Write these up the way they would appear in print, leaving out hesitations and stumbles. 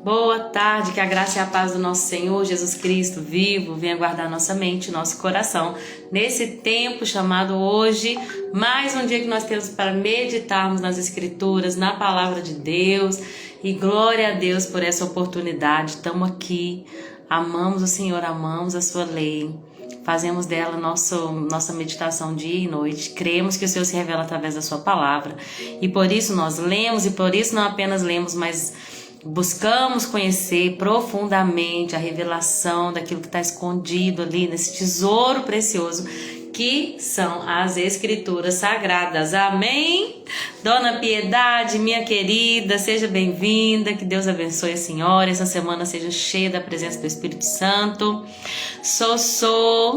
Boa tarde, que a graça e a paz do nosso Senhor Jesus Cristo vivo venha guardar nossa mente, nosso coração. Nesse tempo chamado hoje, mais um dia que nós temos para meditarmos nas Escrituras, na Palavra de Deus. E glória a Deus por essa oportunidade. Estamos aqui, amamos o Senhor, amamos a sua lei. Fazemos dela nossa meditação dia e noite. Cremos que o Senhor se revela através da sua palavra. E por isso nós lemos, e por isso não apenas lemos, mas buscamos conhecer profundamente a revelação daquilo que está escondido ali nesse tesouro precioso que são as Escrituras Sagradas. Amém? Dona Piedade, minha querida, seja bem-vinda, que Deus abençoe a senhora, essa semana seja cheia da presença do Espírito Santo.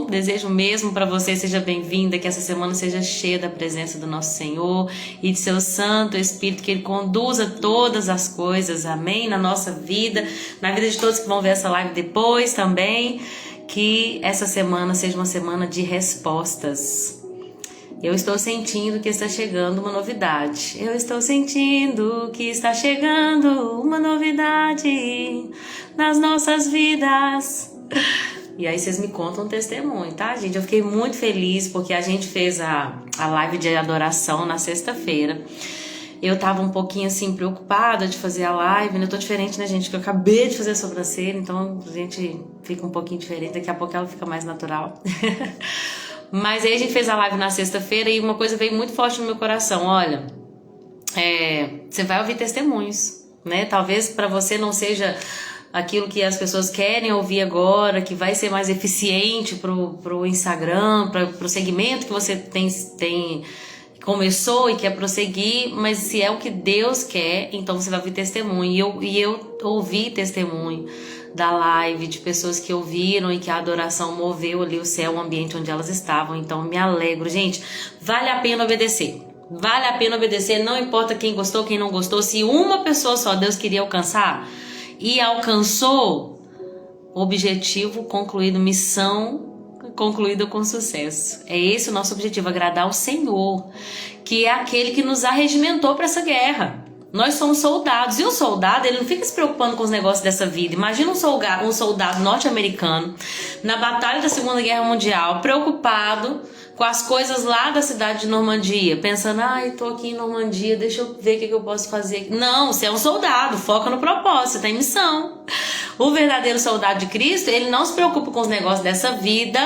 Desejo mesmo para você, seja bem-vinda, que essa semana seja cheia da presença do nosso Senhor e de seu Santo Espírito, que Ele conduza todas as coisas, amém? Na nossa vida, na vida de todos que vão ver essa live depois também. Que essa semana seja uma semana de respostas. Eu estou sentindo que está chegando uma novidade. Eu estou sentindo que está chegando uma novidade nas nossas vidas. E aí vocês me contam um testemunho, tá, gente? Eu fiquei muito feliz porque a gente fez a live de adoração na sexta-feira. Eu tava um pouquinho assim preocupada de fazer a live, né? Eu tô diferente, né, gente? Que eu acabei de fazer a sobrancelha, então a gente fica um pouquinho diferente, daqui a pouco ela fica mais natural. Mas aí a gente fez a live na sexta-feira e uma coisa veio muito forte no meu coração. Olha, você vai ouvir testemunhos, né? Talvez pra você não seja aquilo que as pessoas querem ouvir agora, que vai ser mais eficiente pro Instagram, pro segmento que você tem começou e quer prosseguir, mas se é o que Deus quer, então você vai ouvir testemunho. E eu ouvi testemunho da live de pessoas que ouviram e que a adoração moveu ali o céu, o ambiente onde elas estavam. Então me alegro, gente. Vale a pena obedecer. Vale a pena obedecer, não importa quem gostou, quem não gostou. Se uma pessoa só Deus queria alcançar e alcançou, objetivo concluído, missão concluída com sucesso. É esse o nosso objetivo, agradar ao Senhor, que é aquele que nos arregimentou para essa guerra. Nós somos soldados, e o soldado, ele não fica se preocupando com os negócios dessa vida. Imagina um soldado norte-americano na batalha da Segunda Guerra Mundial, preocupado com as coisas lá da cidade de Normandia, pensando, tô aqui em Normandia, deixa eu ver o que eu posso fazer. Não, você é um soldado, foca no propósito, você tem missão. O verdadeiro soldado de Cristo, ele não se preocupa com os negócios dessa vida,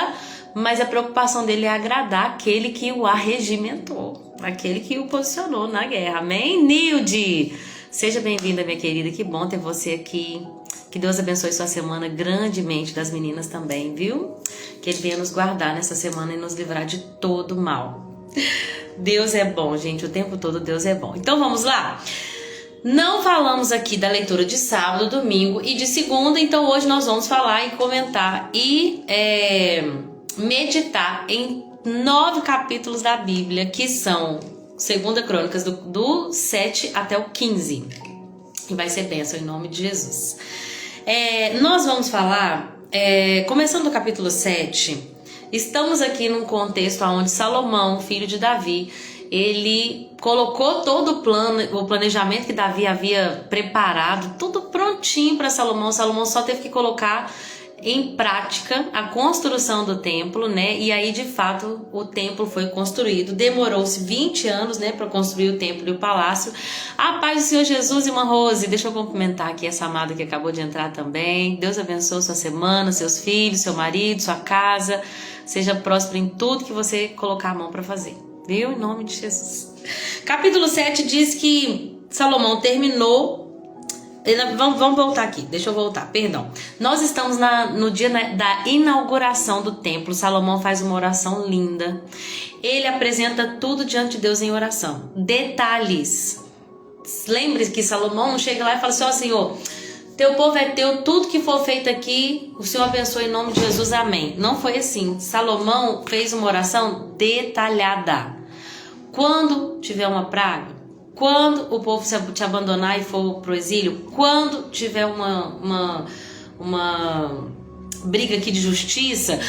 mas a preocupação dele é agradar aquele que o arregimentou, aquele que o posicionou na guerra. Amém? Nilde, seja bem-vinda, minha querida, que bom ter você aqui. Que Deus abençoe sua semana grandemente, das meninas também, viu? Que Ele venha nos guardar nessa semana e nos livrar de todo mal. Deus é bom, gente, o tempo todo Deus é bom. Então vamos lá? Não falamos aqui da leitura de sábado, domingo e de segunda, então hoje nós vamos falar e comentar e meditar em 9 capítulos da Bíblia, que são 2 Crônicas do 7 até o 15. E vai ser bênção em nome de Jesus. Nós vamos falar, começando do capítulo 7, estamos aqui num contexto onde Salomão, filho de Davi, ele colocou todo o planejamento que Davi havia preparado, tudo prontinho para Salomão. Salomão só teve que colocar em prática a construção do templo, né? E aí, de fato, o templo foi construído. Demorou-se 20 anos, né, para construir o templo e o palácio. A paz do Senhor Jesus, irmã Rose. Deixa eu cumprimentar aqui essa amada que acabou de entrar também. Deus abençoe sua semana, seus filhos, seu marido, sua casa. Seja próspero em tudo que você colocar a mão para fazer. Viu? Em nome de Jesus. Capítulo 7 diz que Salomão terminou. Vamos voltar aqui, deixa eu voltar, perdão. Nós estamos no dia da inauguração do templo. Salomão faz uma oração linda. Ele apresenta tudo diante de Deus em oração. Detalhes. Lembre que Salomão não chega lá e fala assim, Senhor, teu povo é teu, tudo que for feito aqui, o Senhor abençoe em nome de Jesus, amém. Não foi assim. Salomão fez uma oração detalhada. Quando tiver uma praga, quando o povo te abandonar e for pro exílio, quando tiver uma briga aqui de justiça,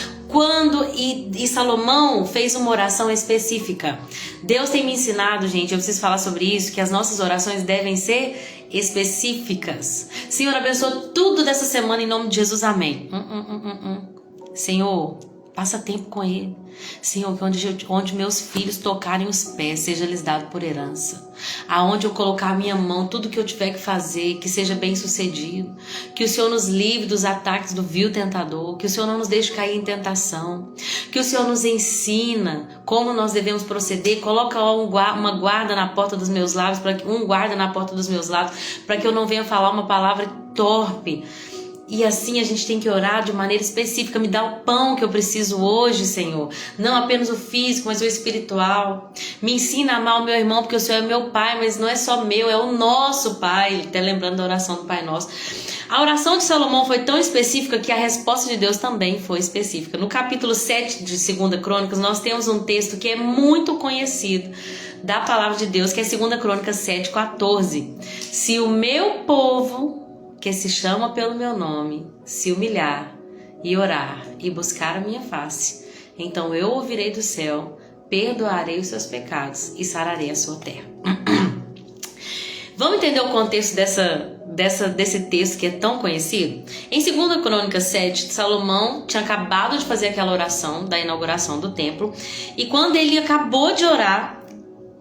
e Salomão fez uma oração específica. Deus tem me ensinado, gente, eu preciso falar sobre isso, que as nossas orações devem ser específicas. Senhor, abençoa tudo dessa semana em nome de Jesus, amém. Senhor, passa tempo com ele. Senhor, que onde meus filhos tocarem os pés, seja lhes dado por herança. Aonde eu colocar a minha mão, tudo que eu tiver que fazer, que seja bem sucedido. Que o Senhor nos livre dos ataques do vil tentador. Que o Senhor não nos deixe cair em tentação. Que o Senhor nos ensina como nós devemos proceder. Coloca uma guarda na porta dos meus lábios, um guarda na porta dos meus lábios, para que eu não venha falar uma palavra torpe. E assim a gente tem que orar de maneira específica. Me dá o pão que eu preciso hoje, Senhor. Não apenas o físico, mas o espiritual. Me ensina a amar o meu irmão, porque o Senhor é meu Pai, mas não é só meu, é o nosso Pai. Até lembrando da oração do Pai Nosso. A oração de Salomão foi tão específica que a resposta de Deus também foi específica. No capítulo 7 de 2 Crônicas, nós temos um texto que é muito conhecido da palavra de Deus, que é 2 Crônicas 7:14. Se o meu povo, que se chama pelo meu nome, se humilhar e orar e buscar a minha face, então eu ouvirei do céu, perdoarei os seus pecados e sararei a sua terra. Vamos entender o contexto desse texto que é tão conhecido? Em 2 Crônicas 7, Salomão tinha acabado de fazer aquela oração da inauguração do templo, e quando ele acabou de orar,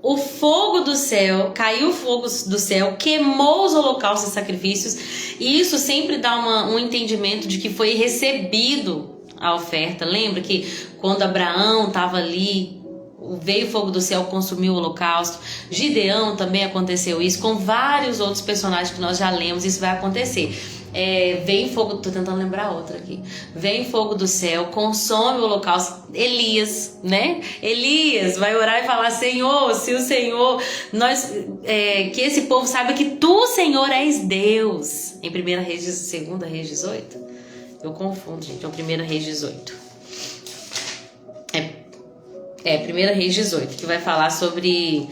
o fogo do céu, caiu o fogo do céu, queimou os holocaustos e sacrifícios, e isso sempre dá um entendimento de que foi recebido a oferta. Lembra que quando Abraão estava ali, veio o fogo do céu, consumiu o holocausto. Gideão também aconteceu isso, com vários outros personagens que nós já lemos, isso vai acontecer. Vem fogo, tô tentando lembrar outra aqui. Vem fogo do céu, consome o holocausto. Elias, né? Elias vai orar e falar: Senhor, se o Senhor, que esse povo saiba que tu, Senhor, és Deus. Em 1 Reis, 2 Reis 18. Eu confundo, gente. É 1 Reis 18. 1 Reis 18, que vai falar sobre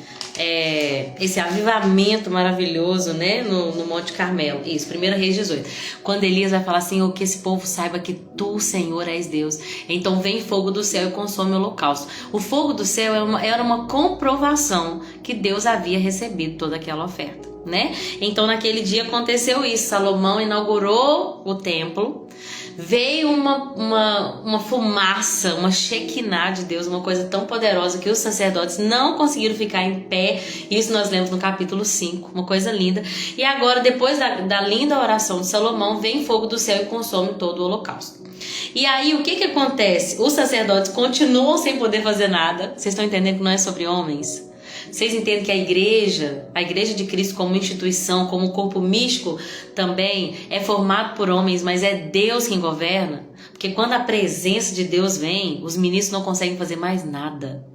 esse avivamento maravilhoso, né, no Monte Carmelo. Isso, 1 Reis 18. Quando Elias vai falar assim: que esse povo saiba que tu, Senhor, és Deus. Então vem fogo do céu e consome o holocausto. O fogo do céu era uma comprovação que Deus havia recebido toda aquela oferta, né? Então naquele dia aconteceu isso. Salomão inaugurou o templo. Veio uma fumaça, uma Shekinah de Deus, uma coisa tão poderosa que os sacerdotes não conseguiram ficar em pé. Isso nós lemos no capítulo 5, uma coisa linda. E agora, depois da linda oração de Salomão, vem fogo do céu e consome todo o holocausto. E aí, o que acontece? Os sacerdotes continuam sem poder fazer nada. Vocês estão entendendo que não é sobre homens? Vocês entendem que a igreja de Cristo como instituição, como corpo místico também é formado por homens, mas é Deus quem governa? Porque quando a presença de Deus vem, os ministros não conseguem fazer mais nada.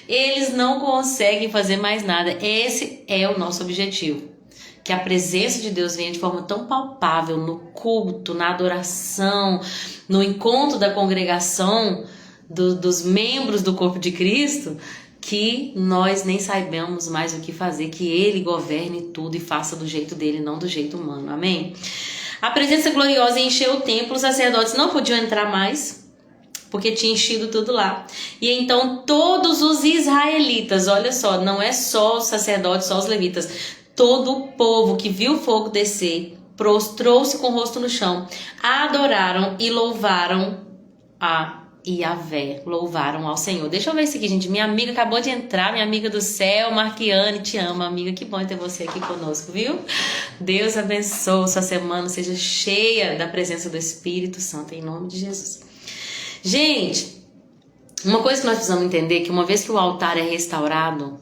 Eles não conseguem fazer mais nada. Esse é o nosso objetivo. Que a presença de Deus venha de forma tão palpável no culto, na adoração, no encontro da congregação, dos membros do corpo de Cristo, que nós nem saibamos mais o que fazer, que Ele governe tudo e faça do jeito dele, não do jeito humano. Amém? A presença gloriosa encheu o templo, os sacerdotes não podiam entrar mais, porque tinha enchido tudo lá. E então todos os israelitas, olha só, não é só os sacerdotes, só os levitas, todo o povo que viu o fogo descer, prostrou-se com o rosto no chão, adoraram e louvaram a Yahvé, louvaram ao Senhor. Deixa eu ver isso aqui, gente. Minha amiga acabou de entrar, minha amiga do céu, Marquiane, te amo, amiga. Que bom ter você aqui conosco, viu? Deus abençoe, sua semana seja cheia da presença do Espírito Santo, em nome de Jesus. Gente, uma coisa que nós precisamos entender é que uma vez que o altar é restaurado,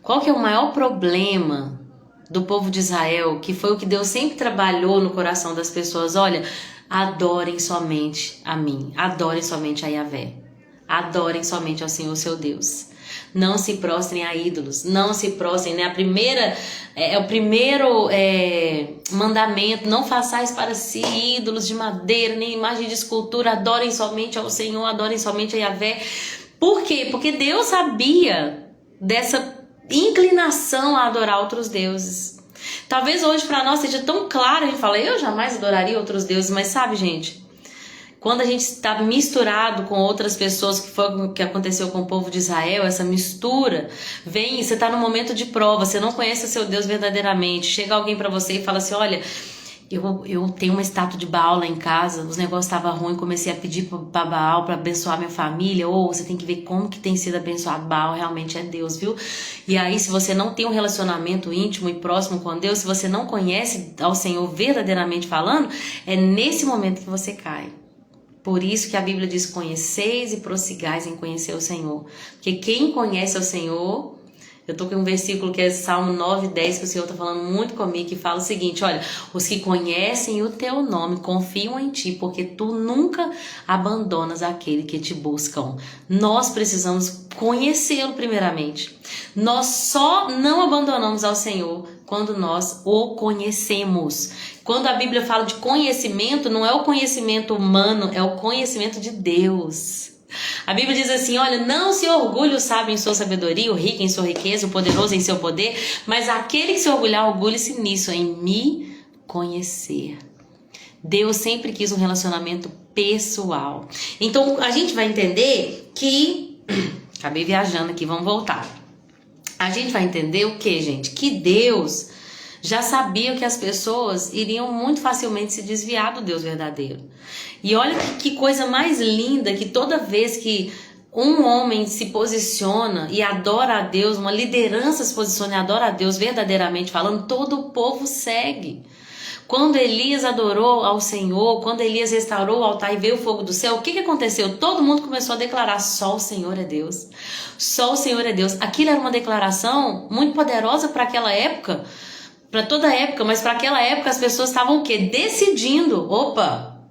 qual que é o maior problema do povo de Israel, que foi o que Deus sempre trabalhou no coração das pessoas? Olha, adorem somente a mim, adorem somente a Yahvé, adorem somente ao Senhor seu Deus. Não se prostrem a ídolos, não se prostrem, né? O primeiro mandamento: não façais para si ídolos de madeira, nem imagem de escultura, adorem somente ao Senhor, adorem somente a Yahvé. Por quê? Porque Deus sabia dessa inclinação a adorar outros deuses. Talvez hoje para nós seja tão claro, a gente fala: eu jamais adoraria outros deuses, mas sabe, gente, quando a gente está misturado com outras pessoas, que foi o que aconteceu com o povo de Israel, essa mistura, vem, você está no momento de prova, você não conhece o seu Deus verdadeiramente, chega alguém para você e fala assim, olha, eu tenho uma estátua de Baal lá em casa, os negócios estavam ruins, comecei a pedir para Baal para abençoar minha família, ou você tem que ver como que tem sido abençoado, Baal realmente é Deus, viu? E aí, se você não tem um relacionamento íntimo e próximo com Deus, se você não conhece ao Senhor verdadeiramente falando, é nesse momento que você cai. Por isso que a Bíblia diz, conheceis e prossigais em conhecer o Senhor. Porque quem conhece o Senhor... Eu tô com um versículo que é Salmo 9:10, que o Senhor tá falando muito comigo, que fala o seguinte, olha, os que conhecem o teu nome confiam em ti, porque tu nunca abandonas aquele que te buscam. Nós precisamos conhecê-lo primeiramente. Nós só não abandonamos ao Senhor quando nós o conhecemos. Quando a Bíblia fala de conhecimento, não é o conhecimento humano, é o conhecimento de Deus. A Bíblia diz assim, olha, não se orgulhe o sábio em sua sabedoria, o rico em sua riqueza, o poderoso em seu poder, mas aquele que se orgulhar, orgulhe-se nisso, em me conhecer. Deus sempre quis um relacionamento pessoal. Então, a gente vai entender que... Acabei viajando aqui, vamos voltar. A gente vai entender o que, gente? Que Deus já sabia que as pessoas iriam muito facilmente se desviar do Deus verdadeiro. E olha que coisa mais linda, que toda vez que um homem se posiciona e adora a Deus, uma liderança se posiciona e adora a Deus verdadeiramente falando, todo o povo segue. Quando Elias adorou ao Senhor, quando Elias restaurou o altar e veio o fogo do céu, o que aconteceu? Todo mundo começou a declarar, só o Senhor é Deus. Só o Senhor é Deus. Aquilo era uma declaração muito poderosa para aquela época, para toda época, mas para aquela época as pessoas estavam o quê? Decidindo,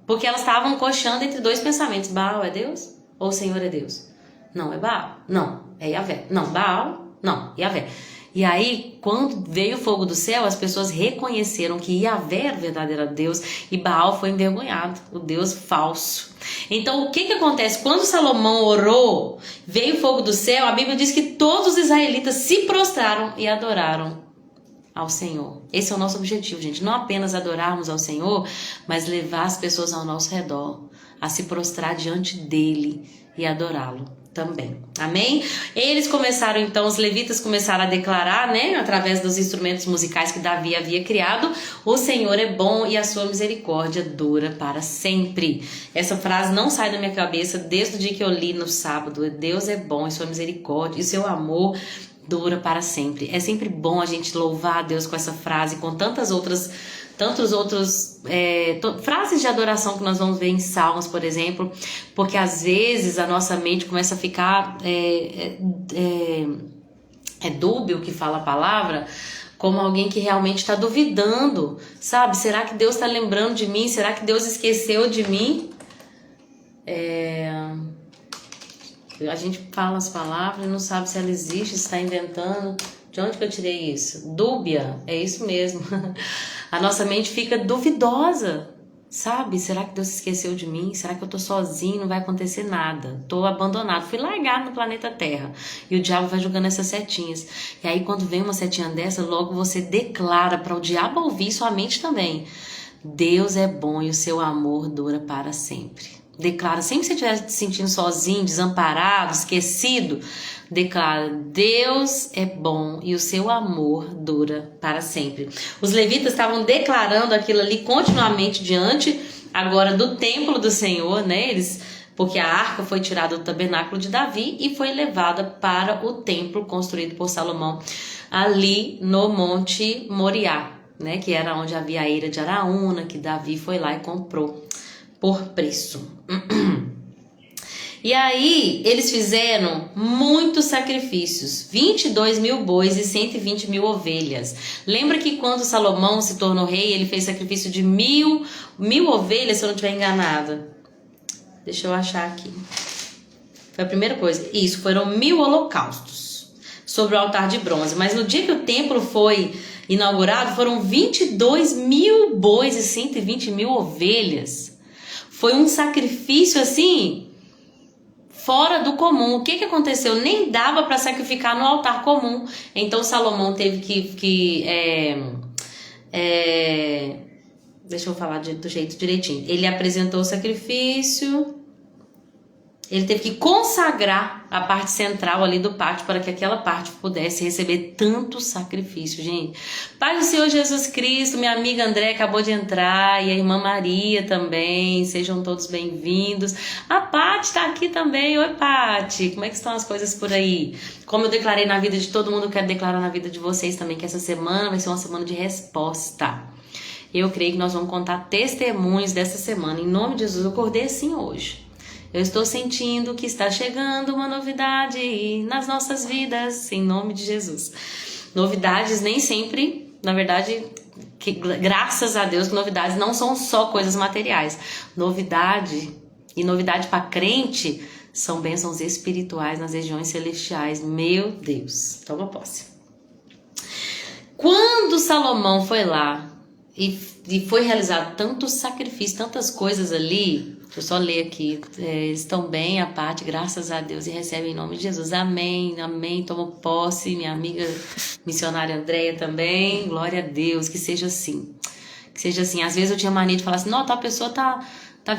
porque elas estavam coxando entre dois pensamentos, Baal é Deus ou o Senhor é Deus? Não, é Baal, não, é Yahvé, não, Baal, não, Yahvé. E aí, quando veio o fogo do céu, as pessoas reconheceram que Yahvé era o verdadeiro Deus e Baal foi envergonhado, o Deus falso. Então, o que acontece? Quando Salomão orou, veio o fogo do céu, a Bíblia diz que todos os israelitas se prostraram e adoraram ao Senhor. Esse é o nosso objetivo, gente. Não apenas adorarmos ao Senhor, mas levar as pessoas ao nosso redor a se prostrar diante dele e adorá-lo também. Amém? Eles começaram, então, os levitas começaram a declarar, né, através dos instrumentos musicais que Davi havia criado, o Senhor é bom e a sua misericórdia dura para sempre. Essa frase não sai da minha cabeça desde o dia que eu li no sábado. Deus é bom e sua misericórdia e seu amor dura para sempre. É sempre bom a gente louvar a Deus com essa frase, com tantos outros frases de adoração que nós vamos ver em Salmos, por exemplo, porque às vezes a nossa mente começa a ficar dúbio que fala a palavra, como alguém que realmente está duvidando, sabe? Será que Deus está lembrando de mim? Será que Deus esqueceu de mim? A gente fala as palavras e não sabe se ela existe, se está inventando. De onde que eu tirei isso? Dúbia, é isso mesmo. A nossa mente fica duvidosa, sabe? Será que Deus esqueceu de mim? Será que eu tô sozinho? Não vai acontecer nada. Tô abandonado, fui largado no planeta Terra. E o diabo vai jogando essas setinhas. E aí quando vem uma setinha dessa, logo você declara para o diabo ouvir, sua mente também. Deus é bom e o seu amor dura para sempre. Declara, sempre que você estiver se sentindo sozinho, desamparado, esquecido, declara, Deus é bom e o seu amor dura para sempre. Os levitas estavam declarando aquilo ali continuamente diante agora do templo do Senhor, né? Porque a arca foi tirada do tabernáculo de Davi e foi levada para o templo construído por Salomão ali no Monte Moriá, né? Que era onde havia a eira de Araúna, que Davi foi lá e comprou por preço. E aí eles fizeram muitos sacrifícios, 22 mil bois e 120 mil ovelhas. Lembra que quando Salomão se tornou rei, ele fez sacrifício de mil ovelhas, se eu não estiver enganada. Deixa eu achar aqui. Foi a primeira coisa. Isso, foram 1000 holocaustos sobre o altar de bronze. Mas no dia que o templo foi inaugurado, foram 22 mil bois e 120 mil ovelhas. Foi um sacrifício assim, fora do comum. O que aconteceu? Nem dava para sacrificar no altar comum. Então Salomão teve que Deixa eu falar do jeito direitinho. Ele apresentou o sacrifício. Ele teve que consagrar a parte central ali do pátio para que aquela parte pudesse receber tanto sacrifício, gente. Pai do Senhor Jesus Cristo, minha amiga André acabou de entrar e a irmã Maria também, sejam todos bem-vindos. A Pati está aqui também. Oi, Pati, como é que estão as coisas por aí? Como eu declarei na vida de todo mundo, eu quero declarar na vida de vocês também que essa semana vai ser uma semana de resposta. Eu creio que nós vamos contar testemunhos dessa semana. Em nome de Jesus, eu acordei assim hoje. Eu estou sentindo que está chegando uma novidade nas nossas vidas, em nome de Jesus. Novidades nem sempre, na verdade, graças a Deus, novidades não são só coisas materiais. Novidade para crente são bênçãos espirituais nas regiões celestiais. Meu Deus, toma posse. Quando Salomão foi lá e foi realizado tanto sacrifício, tantas coisas ali. Deixa eu só ler aqui. Estão bem, a parte, graças a Deus, e recebem em nome de Jesus. Amém, amém. Tomo posse, minha amiga missionária Andréia também. Glória a Deus, que seja assim. Que seja assim. Às vezes eu tinha mania de falar assim, não, tal pessoa tá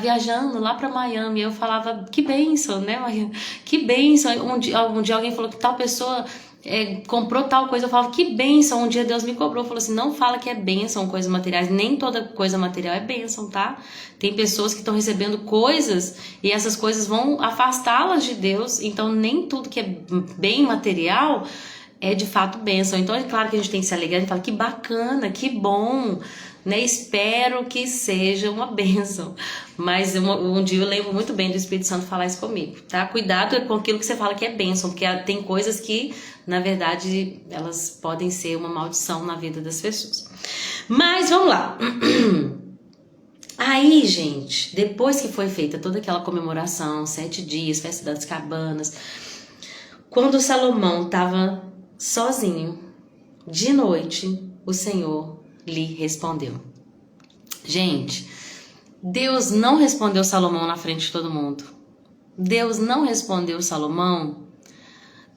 viajando lá para Miami. Eu falava, que bênção, né, Maria? Que bênção. Um dia alguém falou que tal pessoa comprou tal coisa. Eu falava, que bênção. Um dia Deus me cobrou, falou assim, não fala que é bênção coisas materiais, nem toda coisa material é bênção, tá? Tem pessoas que estão recebendo coisas e essas coisas vão afastá-las de Deus, então nem tudo que é bem material é de fato bênção. Então é claro que a gente tem que se alegrar e falar, que bacana, que bom, né? Espero que seja uma bênção. Mas um dia eu lembro muito bem do Espírito Santo falar isso comigo, tá? Cuidado com aquilo que você fala que é bênção, porque tem coisas que, na verdade, elas podem ser uma maldição na vida das pessoas. Mas vamos lá. Aí, gente, depois que foi feita toda aquela comemoração, 7 dias, festa das cabanas, quando Salomão estava sozinho, de noite, o Senhor lhe respondeu. Gente, Deus não respondeu Salomão na frente de todo mundo. Deus não respondeu Salomão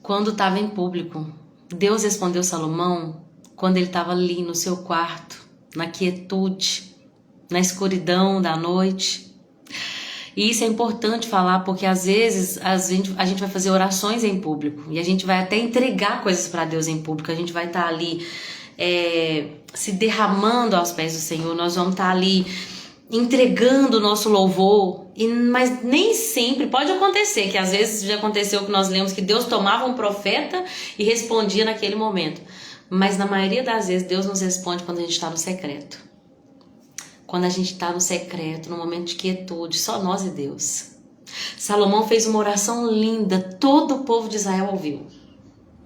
quando estava em público. Deus respondeu Salomão quando ele estava ali no seu quarto, na quietude, na escuridão da noite. E isso é importante falar porque às vezes a gente vai fazer orações em público e a gente vai até entregar coisas para Deus em público. A gente vai estar ali se derramando aos pés do Senhor, nós vamos estar ali entregando o nosso louvor, mas nem sempre pode acontecer, que às vezes já aconteceu que nós lemos que Deus tomava um profeta e respondia naquele momento, mas na maioria das vezes Deus nos responde quando a gente está no secreto. Quando a gente está no secreto, no momento de quietude, só nós e Deus. Salomão fez uma oração linda, todo o povo de Israel ouviu,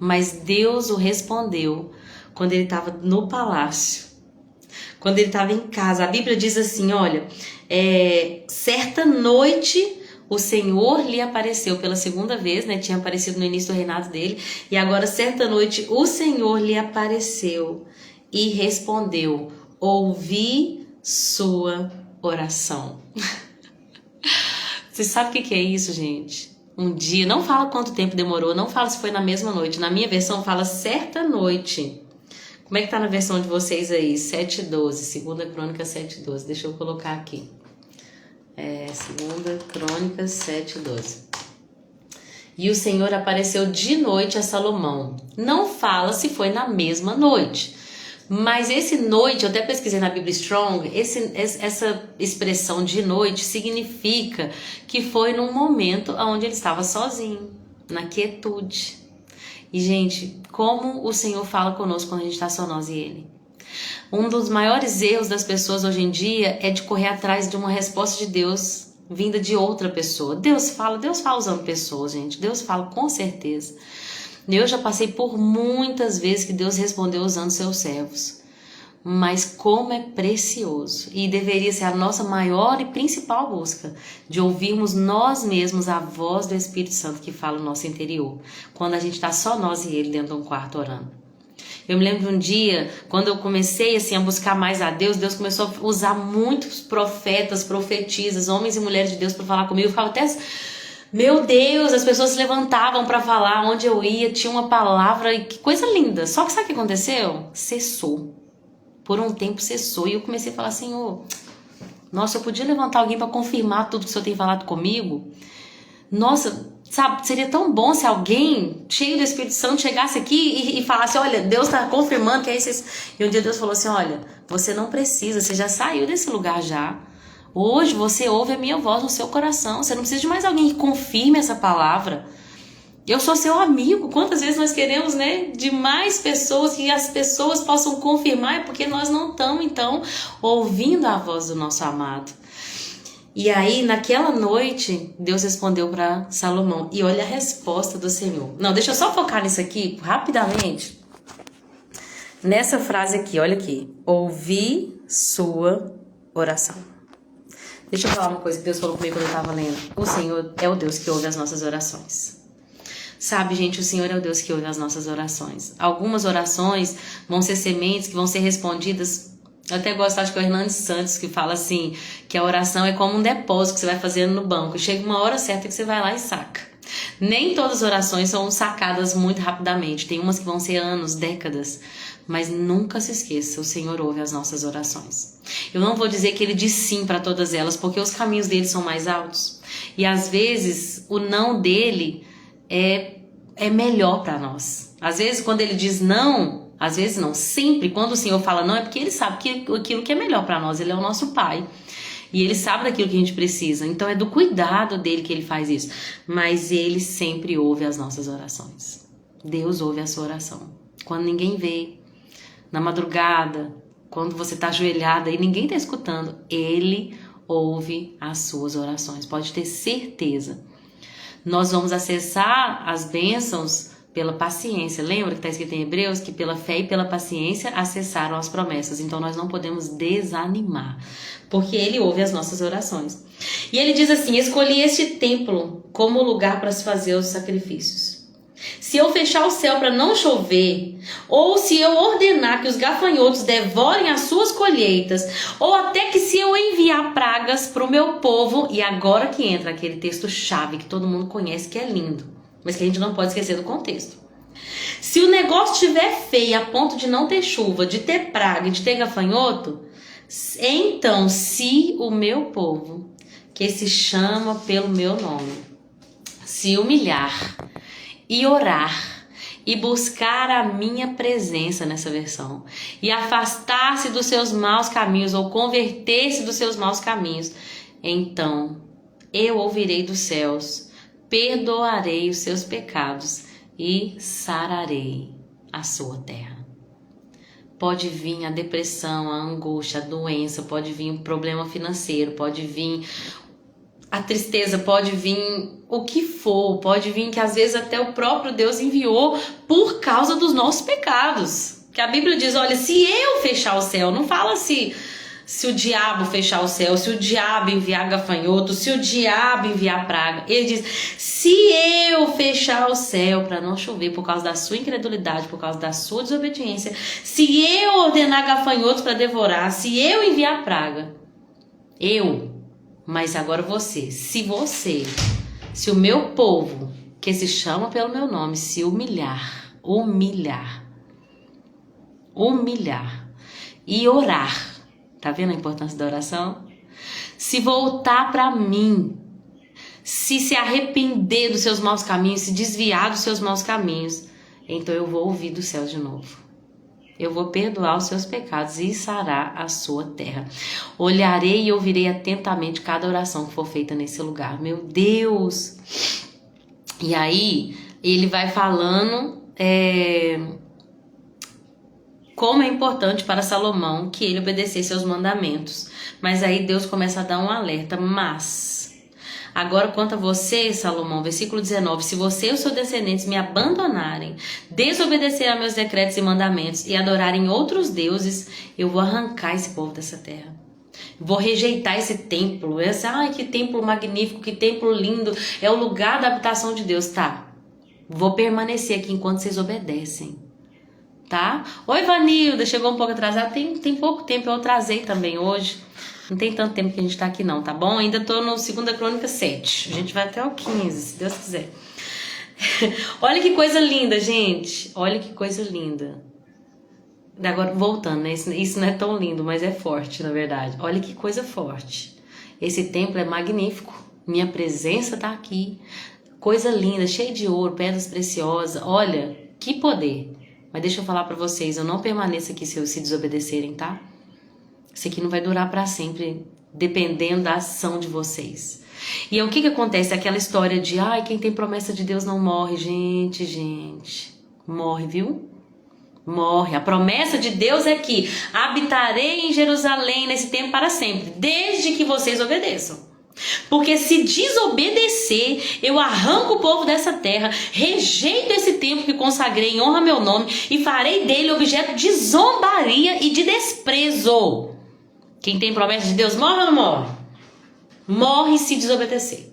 mas Deus o respondeu quando ele estava no palácio, quando ele estava em casa. A Bíblia diz assim, olha, certa noite o Senhor lhe apareceu pela segunda vez, né? Tinha aparecido no início do reinado dele, e agora certa noite o Senhor lhe apareceu e respondeu, ouvi sua oração. Você sabe o que é isso, gente? Um dia, não fala quanto tempo demorou, não fala se foi na mesma noite. Na minha versão fala certa noite. Como é que tá na versão de vocês aí? 7:12, 2 Crônicas 7:12. Deixa eu colocar aqui. 2 Crônicas 7:12. E o Senhor apareceu de noite a Salomão. Não fala se foi na mesma noite. Mas esse noite, eu até pesquisei na Bíblia Strong, essa expressão de noite significa que foi num momento onde ele estava sozinho, na quietude. E, gente, como o Senhor fala conosco quando a gente está só nós e Ele. Um dos maiores erros das pessoas hoje em dia é de correr atrás de uma resposta de Deus vinda de outra pessoa. Deus fala usando pessoas, gente. Deus fala com certeza. Eu já passei por muitas vezes que Deus respondeu usando seus servos. Mas como é precioso. E deveria ser a nossa maior e principal busca, de ouvirmos nós mesmos a voz do Espírito Santo que fala no nosso interior. Quando a gente está só nós e Ele dentro de um quarto orando. Eu me lembro de um dia, quando eu comecei assim, a buscar mais a Deus, Deus começou a usar muitos profetas, profetisas, homens e mulheres de Deus para falar comigo. Eu ficava até... Meu Deus, as pessoas se levantavam para falar, onde eu ia, tinha uma palavra, que coisa linda. Só que sabe o que aconteceu? Cessou. por um tempo cessou. E eu comecei a falar, Senhor, nossa, eu podia levantar alguém para confirmar tudo que o Senhor tem falado comigo? Nossa, sabe, seria tão bom se alguém cheio do Espírito Santo chegasse aqui e falasse, olha, Deus está confirmando que é isso. E um dia Deus falou assim, olha, você não precisa, você já saiu desse lugar já. Hoje você ouve a minha voz no seu coração. Você não precisa de mais alguém que confirme essa palavra. Eu sou seu amigo. Quantas vezes nós queremos, né, de mais pessoas, que as pessoas possam confirmar, é porque nós não estamos, então, ouvindo a voz do nosso amado. E aí, naquela noite, Deus respondeu para Salomão. E olha a resposta do Senhor. Não, deixa eu só focar nisso aqui, rapidamente. Nessa frase aqui, olha aqui. Ouvi sua oração. Deixa eu falar uma coisa que Deus falou comigo quando eu estava lendo. O Senhor é o Deus que ouve as nossas orações. Sabe, gente, o Senhor é o Deus que ouve as nossas orações. Algumas orações vão ser sementes que vão ser respondidas. Eu até gosto, acho que é o Hernandes Santos que fala assim, que a oração é como um depósito que você vai fazendo no banco. Chega uma hora certa que você vai lá e saca. Nem todas as orações são sacadas muito rapidamente. Tem umas que vão ser anos, décadas. Mas nunca se esqueça, o Senhor ouve as nossas orações. Eu não vou dizer que Ele diz sim para todas elas, porque os caminhos dele são mais altos. E às vezes o não dele é melhor para nós. Às vezes quando Ele diz não, às vezes não, sempre quando o Senhor fala não, é porque Ele sabe que aquilo que é melhor para nós. Ele é o nosso Pai. E Ele sabe daquilo que a gente precisa. Então é do cuidado dele que Ele faz isso. Mas Ele sempre ouve as nossas orações. Deus ouve a sua oração. Quando ninguém vê, na madrugada, quando você está ajoelhada e ninguém está escutando, Ele ouve as suas orações. Pode ter certeza. Nós vamos acessar as bênçãos pela paciência. Lembra que está escrito em Hebreus que pela fé e pela paciência acessaram as promessas. Então nós não podemos desanimar, porque Ele ouve as nossas orações. E Ele diz assim, escolhi este templo como lugar para se fazer os sacrifícios. Se eu fechar o céu para não chover, ou se eu ordenar que os gafanhotos devorem as suas colheitas, ou até que se eu enviar pragas para o meu povo, e agora que entra aquele texto-chave que todo mundo conhece, que é lindo, mas que a gente não pode esquecer do contexto. Se o negócio estiver feio a ponto de não ter chuva, de ter praga e de ter gafanhoto, então se o meu povo, que se chama pelo meu nome, se humilhar e orar e buscar a minha presença nessa versão e afastar-se dos seus maus caminhos ou converter-se dos seus maus caminhos, então eu ouvirei dos céus, perdoarei os seus pecados e sararei a sua terra. Pode vir a depressão, a angústia, a doença, pode vir um problema financeiro, pode vir a tristeza, pode vir o que for, pode vir que às vezes até o próprio Deus enviou por causa dos nossos pecados. Que a Bíblia diz, olha, se eu fechar o céu, não fala se o diabo fechar o céu, se o diabo enviar gafanhoto, se o diabo enviar praga. Ele diz, se eu fechar o céu para não chover por causa da sua incredulidade, por causa da sua desobediência, se eu ordenar gafanhotos para devorar, se eu enviar praga, mas agora se o meu povo, que se chama pelo meu nome, se humilhar e orar, tá vendo a importância da oração? Se voltar para mim, se arrepender dos seus maus caminhos, se desviar dos seus maus caminhos, então eu vou ouvir do céu de novo. Eu vou perdoar os seus pecados e sarar a sua terra. Olharei e ouvirei atentamente cada oração que for feita nesse lugar. Meu Deus! E aí, ele vai falando como é importante para Salomão que ele obedecesse aos mandamentos. Mas aí Deus começa a dar um alerta. Mas agora quanto a você, Salomão, versículo 19, se você e os seus descendentes me abandonarem, desobedecerem a meus decretos e mandamentos e adorarem outros deuses, eu vou arrancar esse povo dessa terra. Vou rejeitar esse templo. Ai, que templo magnífico, que templo lindo, é o lugar da habitação de Deus. Tá, vou permanecer aqui enquanto vocês obedecem. Tá? Oi, Vanilda, chegou um pouco atrasada, tem pouco tempo, eu atrasei também hoje. Não tem tanto tempo que a gente tá aqui não, tá bom? Ainda tô no 2 Crônicas 7. A gente vai até o 15, se Deus quiser. Olha que coisa linda, gente. Olha que coisa linda. Agora, voltando, né? Isso não é tão lindo, mas é forte, na verdade. Olha que coisa forte. Esse templo é magnífico. Minha presença tá aqui. Coisa linda, cheia de ouro, pedras preciosas. Olha, que poder. Mas deixa eu falar pra vocês, eu não permaneço aqui se desobedecerem, tá? Isso aqui não vai durar pra sempre, dependendo da ação de vocês. E aí, o que acontece? Aquela história de, ai, quem tem promessa de Deus não morre. Gente, morre, viu? Morre. A promessa de Deus é que habitarei em Jerusalém nesse tempo para sempre, desde que vocês obedeçam. Porque se desobedecer, eu arranco o povo dessa terra, rejeito esse templo que consagrei em honra ao meu nome e farei dele objeto de zombaria e de desprezo. Quem tem promessa de Deus morre ou não morre? Morre se desobedecer.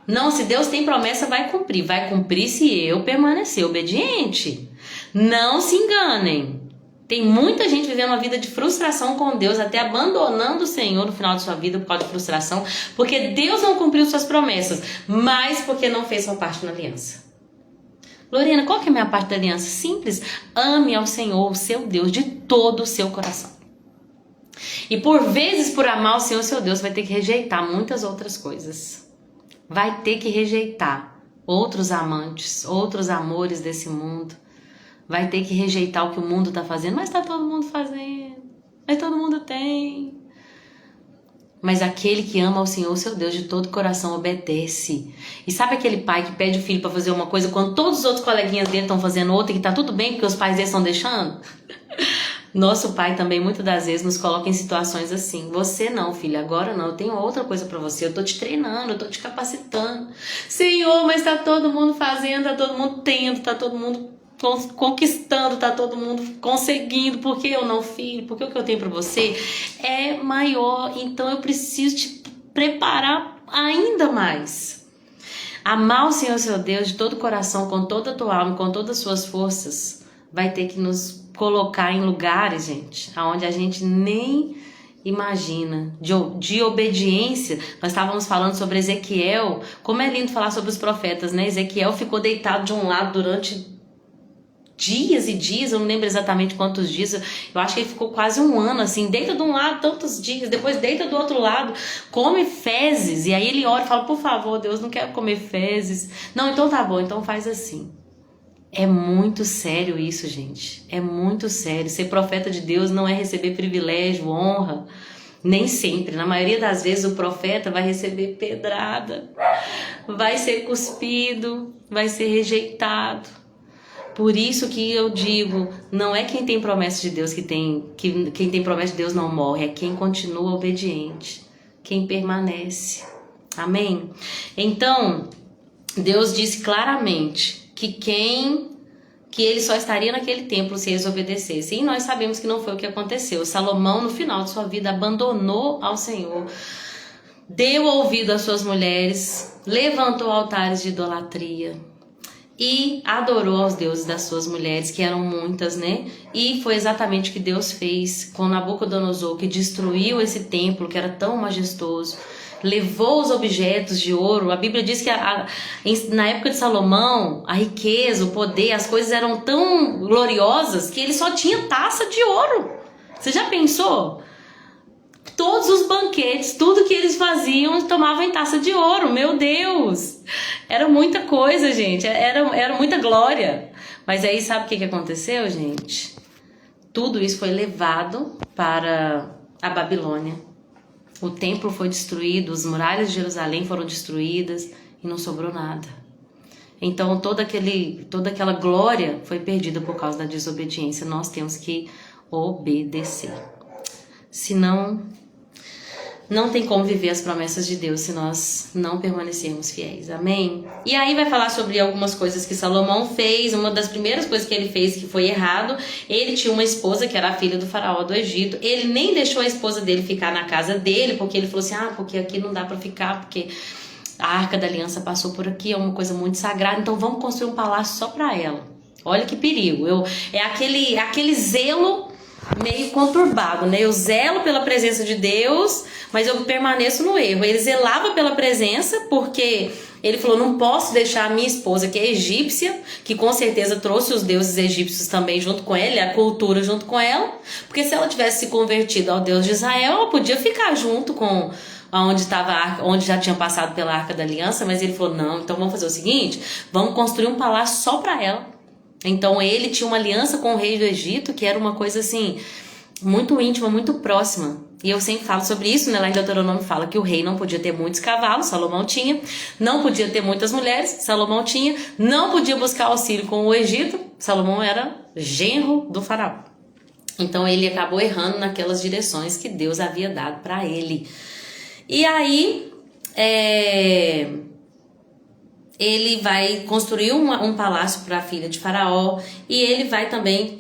Não, se Deus tem promessa, vai cumprir. Vai cumprir se eu permanecer obediente. Não se enganem. Tem muita gente vivendo uma vida de frustração com Deus, até abandonando o Senhor no final de sua vida por causa de frustração, porque Deus não cumpriu suas promessas, mas porque não fez sua parte na aliança. Lorena, qual que é a minha parte da aliança? Simples. Ame ao Senhor, o seu Deus, de todo o seu coração. E por vezes, por amar o Senhor, seu Deus, vai ter que rejeitar muitas outras coisas. Vai ter que rejeitar outros amantes, outros amores desse mundo. Vai ter que rejeitar o que o mundo está fazendo. Mas está todo mundo fazendo. Mas todo mundo tem. Mas aquele que ama ao Senhor, seu Deus, de todo coração, obedece. E sabe aquele pai que pede o filho para fazer uma coisa quando todos os outros coleguinhas dele estão fazendo outra e que tá tudo bem porque os pais deles estão deixando? Nosso pai também, muitas das vezes, nos coloca em situações assim. Você não, filho, agora não. Eu tenho outra coisa para você. Eu tô te treinando, eu tô te capacitando. Senhor, mas tá todo mundo fazendo, tá todo mundo tendo, tá todo mundo conquistando, tá todo mundo conseguindo. Por que eu não, filho? Porque o que eu tenho para você é maior. Então eu preciso te preparar ainda mais. Amar o Senhor, seu Deus, de todo o coração, com toda a tua alma, com todas as suas forças, vai ter que nos colocar em lugares, gente, onde a gente nem imagina, de obediência. Nós estávamos falando sobre Ezequiel. Como é lindo falar sobre os profetas, né? Ezequiel ficou deitado de um lado durante dias e dias, eu não lembro exatamente quantos dias, eu acho que ele ficou quase um ano assim, deita de um lado tantos dias, depois deita do outro lado, come fezes, e aí ele ora e fala, por favor, Deus, não quero comer fezes. Não, então tá bom, então faz assim. É muito sério isso, gente, é muito sério. Ser profeta de Deus não é receber privilégio, honra, nem sempre. Na maioria das vezes o profeta vai receber pedrada, vai ser cuspido, vai ser rejeitado. Por isso que eu digo, não é quem tem promessa de Deus quem tem promessa de Deus não morre, é quem continua obediente, quem permanece. Amém? Então, Deus disse claramente que ele só estaria naquele templo se eles obedecessem. E nós sabemos que não foi o que aconteceu. Salomão, no final de sua vida, abandonou ao Senhor, deu ouvido às suas mulheres, levantou altares de idolatria e adorou aos deuses das suas mulheres, que eram muitas, né? E foi exatamente o que Deus fez com Nabucodonosor, que destruiu esse templo que era tão majestoso, levou os objetos de ouro. A Bíblia diz que na época de Salomão, a riqueza, o poder, as coisas eram tão gloriosas que ele só tinha taça de ouro. Você já pensou? Todos os banquetes, tudo que eles faziam, tomavam em taça de ouro. Meu Deus! Era muita coisa, gente. Era muita glória. Mas aí sabe o que aconteceu, gente? Tudo isso foi levado para a Babilônia. O templo foi destruído, as muralhas de Jerusalém foram destruídas e não sobrou nada. Então toda aquela glória foi perdida por causa da desobediência. Nós temos que obedecer. Senão, não tem como viver as promessas de Deus se nós não permanecermos fiéis. Amém? E aí vai falar sobre algumas coisas que Salomão fez. Uma das primeiras coisas que ele fez que foi errado, ele tinha uma esposa que era a filha do faraó do Egito. Ele nem deixou a esposa dele ficar na casa dele, porque ele falou assim, porque aqui não dá para ficar, porque a Arca da Aliança passou por aqui, é uma coisa muito sagrada, então vamos construir um palácio só para ela. Olha que perigo. É aquele zelo meio conturbado, né? Eu zelo pela presença de Deus, mas eu permaneço no erro. Ele zelava pela presença porque ele falou, não posso deixar a minha esposa, que é egípcia, que com certeza trouxe os deuses egípcios também junto com ele, a cultura junto com ela, porque se ela tivesse se convertido ao Deus de Israel, ela podia ficar junto com onde já tinha passado pela Arca da Aliança, mas ele falou, não, então vamos fazer o seguinte, vamos construir um palácio só para ela. Então ele tinha uma aliança com o rei do Egito, que era uma coisa assim, muito íntima, muito próxima. E eu sempre falo sobre isso, né? Lá em Deuteronômio fala que o rei não podia ter muitos cavalos, Salomão tinha. Não podia ter muitas mulheres, Salomão tinha. Não podia buscar auxílio com o Egito, Salomão era genro do faraó. Então ele acabou errando naquelas direções que Deus havia dado para ele. E aí, ele vai construir um palácio para a filha de Faraó, e ele vai também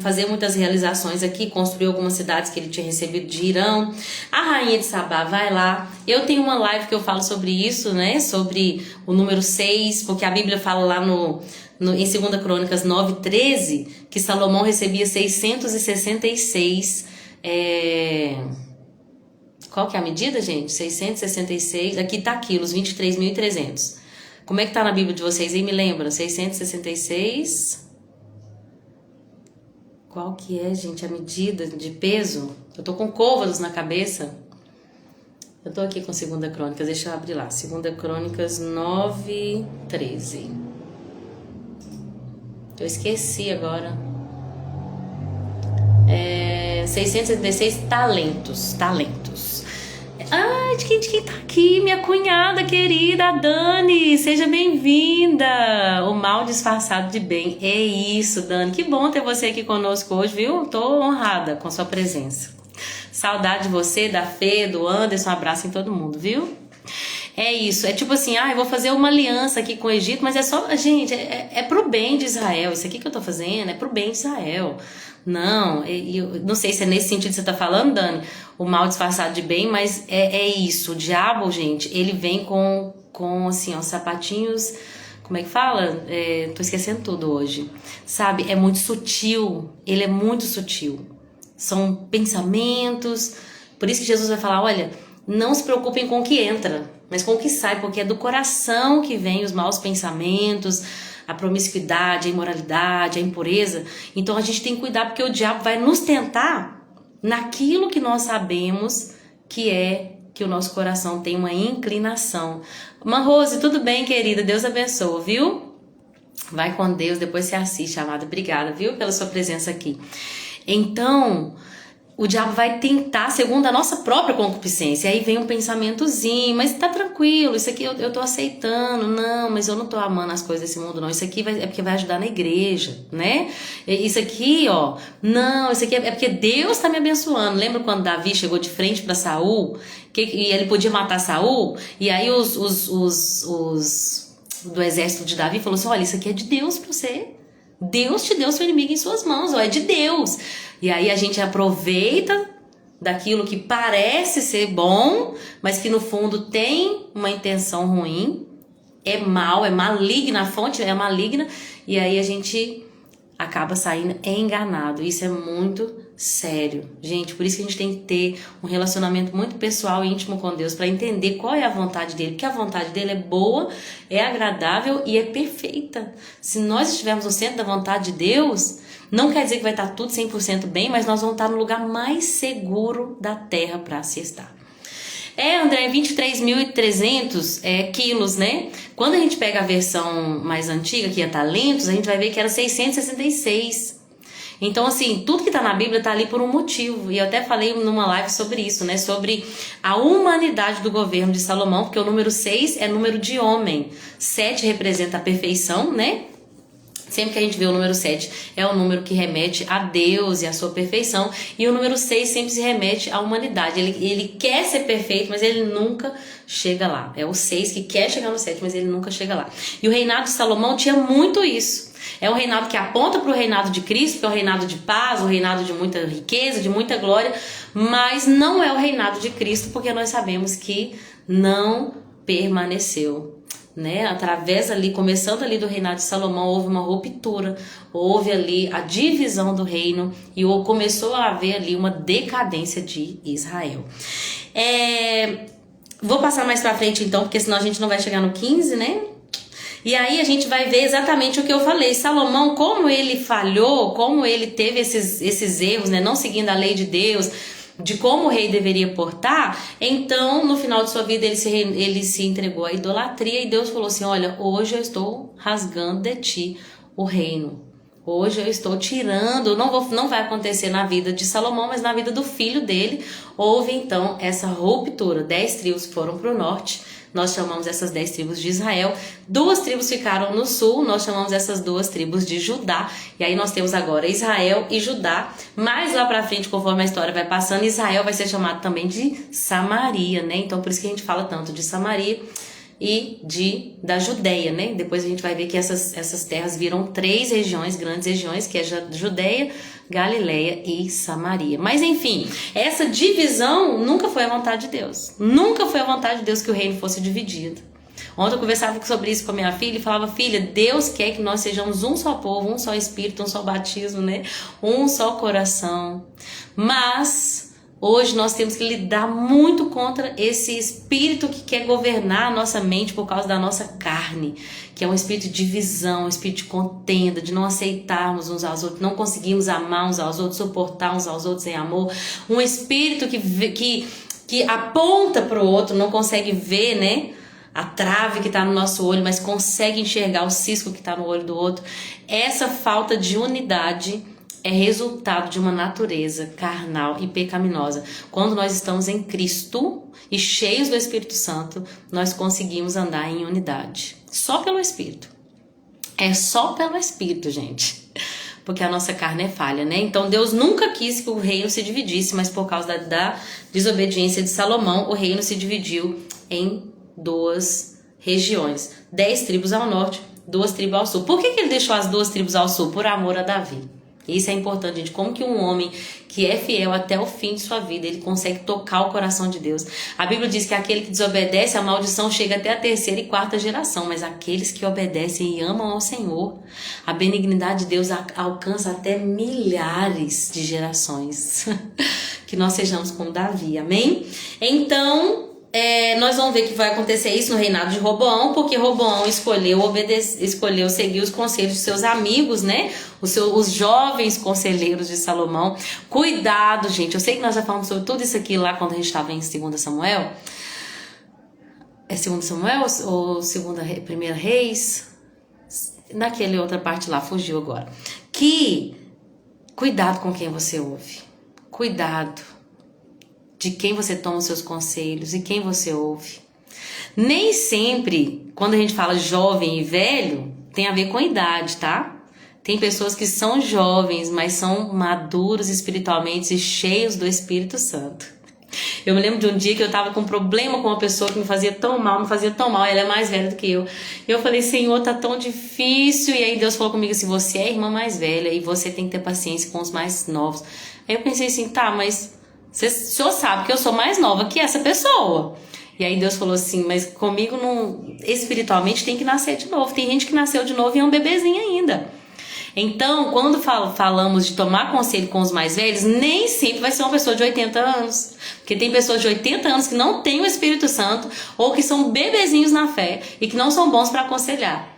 fazer muitas realizações aqui, construir algumas cidades que ele tinha recebido de Irão. A rainha de Sabá vai lá. Eu tenho uma live que eu falo sobre isso, né? Sobre o número 6, porque a Bíblia fala lá em 2 Crônicas 9:13 que Salomão recebia 666. Qual que é a medida, gente? 666. Aqui tá quilos, 23.300. Como é que tá na Bíblia de vocês aí? Me lembra? 666. Qual que é, gente, a medida de peso? Eu tô com côvados na cabeça. Eu tô aqui com 2 Crônicas, deixa eu abrir lá. 2 Crônicas 9:13. Eu esqueci agora. 676 talentos. Ai, de quem tá aqui? Minha cunhada querida, a Dani. Seja bem-vinda. O mal disfarçado de bem. É isso, Dani. Que bom ter você aqui conosco hoje, viu? Tô honrada com sua presença. Saudade de você, da Fê, do Anderson. Um abraço em todo mundo, viu? É isso. É tipo assim, eu vou fazer uma aliança aqui com o Egito, mas é só... Gente, é pro bem de Israel. Isso aqui que eu tô fazendo é pro bem de Israel. Não, eu não sei se é nesse sentido que você tá falando, Dani, o mal disfarçado de bem, mas é isso. O diabo, gente, ele vem com assim, ó, sapatinhos, como é que fala? Tô esquecendo tudo hoje. Sabe, é muito sutil, ele é muito sutil. São pensamentos, por isso que Jesus vai falar, olha, não se preocupem com o que entra, mas com o que sai, porque é do coração que vem os maus pensamentos, a promiscuidade, a imoralidade, a impureza. Então a gente tem que cuidar, porque o diabo vai nos tentar naquilo que nós sabemos que o nosso coração tem uma inclinação. Rose, tudo bem, querida? Deus abençoe, viu? Vai com Deus, depois você assiste, amada. Obrigada, viu, pela sua presença aqui. Então, o diabo vai tentar segundo a nossa própria concupiscência. Aí vem um pensamentozinho, mas tá tranquilo, isso aqui eu tô aceitando. Não, mas eu não tô amando as coisas desse mundo, não. Isso aqui é porque vai ajudar na igreja, né? Isso aqui, ó, não, isso aqui é porque Deus tá me abençoando. Lembra quando Davi chegou de frente para Saul? E ele podia matar Saul? E aí os do exército de Davi falou assim, olha, isso aqui é de Deus pra você. Deus te deu seu inimigo em suas mãos, ó, é de Deus. E aí a gente aproveita daquilo que parece ser bom, mas que no fundo tem uma intenção ruim, é mal, é maligna, a fonte é maligna, e aí a gente acaba saindo enganado. Isso é muito sério, gente. Por isso que a gente tem que ter um relacionamento muito pessoal e íntimo com Deus, para entender qual é a vontade dele, porque a vontade dele é boa, é agradável e é perfeita. Se nós estivermos no centro da vontade de Deus, não quer dizer que vai estar tudo 100% bem, mas nós vamos estar no lugar mais seguro da terra para se estar. André, 23.300 quilos, né? Quando a gente pega a versão mais antiga, que é talentos, a gente vai ver que era 666. Então, assim, tudo que tá na Bíblia tá ali por um motivo. E eu até falei numa live sobre isso, né? Sobre a humanidade do governo de Salomão, porque o número 6 é número de homem. 7 representa a perfeição, né? Sempre que a gente vê o número 7, é o número que remete a Deus e a sua perfeição. E o número 6 sempre se remete à humanidade. Ele quer ser perfeito, mas ele nunca chega lá. É o 6 que quer chegar no 7, mas ele nunca chega lá. E o reinado de Salomão tinha muito isso. É um reinado que aponta para o reinado de Cristo, que é o reinado de paz, o reinado de muita riqueza, de muita glória. Mas não é o reinado de Cristo, porque nós sabemos que não permaneceu. né? Através ali, começando ali do reinado de Salomão, houve uma ruptura, houve ali a divisão do reino e começou a haver ali uma decadência de Israel. Vou passar mais pra frente então, porque senão a gente não vai chegar no 15, né? E aí a gente vai ver exatamente o que eu falei. Salomão, como ele falhou, como ele teve esses erros, né? Não seguindo a lei de Deus, de como o rei deveria portar, então no final de sua vida ele se entregou à idolatria e Deus falou assim: olha, hoje eu estou rasgando de ti o reino. Hoje eu estou tirando, não vai acontecer na vida de Salomão, mas na vida do filho dele. Houve então essa ruptura. 10 tribos foram para o norte, nós chamamos essas 10 tribos de Israel. 2 tribos ficaram no sul, nós chamamos essas 2 tribos de Judá. E aí nós temos agora Israel e Judá. Mais lá pra frente, conforme a história vai passando, Israel vai ser chamado também de Samaria, né? Então por isso que a gente fala tanto de Samaria e da Judéia, né? Depois a gente vai ver que essas terras viram 3 regiões, grandes regiões, que é Judéia, Galileia e Samaria. Mas enfim, essa divisão nunca foi a vontade de Deus. Nunca foi a vontade de Deus que o reino fosse dividido. Ontem eu conversava sobre isso com a minha filha e falava: filha, Deus quer que nós sejamos um só povo, um só espírito, um só batismo, né? Um só coração. Mas hoje nós temos que lidar muito contra esse espírito que quer governar a nossa mente por causa da nossa carne, que é um espírito de divisão, um espírito de contenda, de não aceitarmos uns aos outros, não conseguimos amar uns aos outros, suportar uns aos outros em amor. Um espírito que aponta para o outro, não consegue ver, né? A trave que está no nosso olho, mas consegue enxergar o cisco que está no olho do outro. Essa falta de unidade é resultado de uma natureza carnal e pecaminosa. Quando nós estamos em Cristo e cheios do Espírito Santo, nós conseguimos andar em unidade. Só pelo Espírito. É só pelo Espírito, gente. Porque a nossa carne é falha, né? Então Deus nunca quis que o reino se dividisse, mas por causa da desobediência de Salomão, o reino se dividiu em 2 regiões. 10 tribos ao norte, 2 tribos ao sul. Por que ele deixou as 2 tribos ao sul? Por amor a Davi. Isso é importante, gente. Como que um homem que é fiel até o fim de sua vida, ele consegue tocar o coração de Deus? A Bíblia diz que aquele que desobedece, a maldição chega até a 3ª e 4ª geração. Mas aqueles que obedecem e amam ao Senhor, a benignidade de Deus alcança até milhares de gerações. Que nós sejamos como Davi, amém? Então nós vamos ver que vai acontecer isso no reinado de Roboão, porque Roboão escolheu seguir os conselhos de seus amigos, né? Os jovens conselheiros de Salomão. Cuidado, gente. Eu sei que nós já falamos sobre tudo isso aqui lá quando a gente estava em 2 Samuel. É 2 Samuel ou 1 Reis? Naquela outra parte lá, fugiu agora. Cuidado com quem você ouve. Cuidado de quem você toma os seus conselhos e quem você ouve. Nem sempre, quando a gente fala jovem e velho, tem a ver com idade, tá? Tem pessoas que são jovens, mas são maduros espiritualmente e cheios do Espírito Santo. Eu me lembro de um dia que eu tava com um problema com uma pessoa que me fazia tão mal, ela é mais velha do que eu. E eu falei: Senhor, tá tão difícil. E aí Deus falou comigo assim: você é a irmã mais velha e você tem que ter paciência com os mais novos. Aí eu pensei assim: tá, mas o senhor sabe que eu sou mais nova que essa pessoa. E aí Deus falou assim: mas comigo espiritualmente tem que nascer de novo. Tem gente que nasceu de novo e é um bebezinho ainda. Então, quando falamos de tomar conselho com os mais velhos, nem sempre vai ser uma pessoa de 80 anos. Porque tem pessoas de 80 anos que não têm o Espírito Santo ou que são bebezinhos na fé e que não são bons para aconselhar.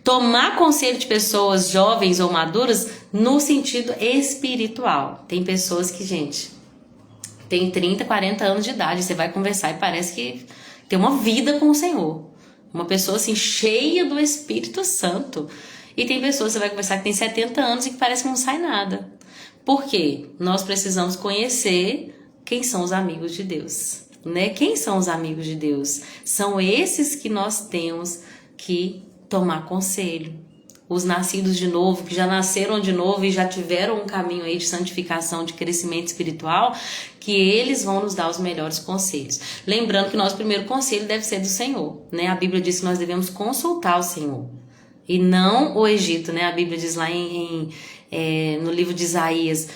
Tomar conselho de pessoas jovens ou maduras no sentido espiritual. Tem pessoas que, gente, tem 30, 40 anos de idade, você vai conversar e parece que tem uma vida com o Senhor. Uma pessoa assim, cheia do Espírito Santo. E tem pessoas, você vai conversar, que tem 70 anos e que parece que não sai nada. Por quê? Nós precisamos conhecer quem são os amigos de Deus, né? Quem são os amigos de Deus? São esses que nós temos que tomar conselho. Os nascidos de novo, que já nasceram de novo e já tiveram um caminho aí de santificação, de crescimento espiritual, que eles vão nos dar os melhores conselhos. Lembrando que o nosso primeiro conselho deve ser do Senhor, né? A Bíblia diz que nós devemos consultar o Senhor e não o Egito, né? A Bíblia diz lá no livro de Isaías,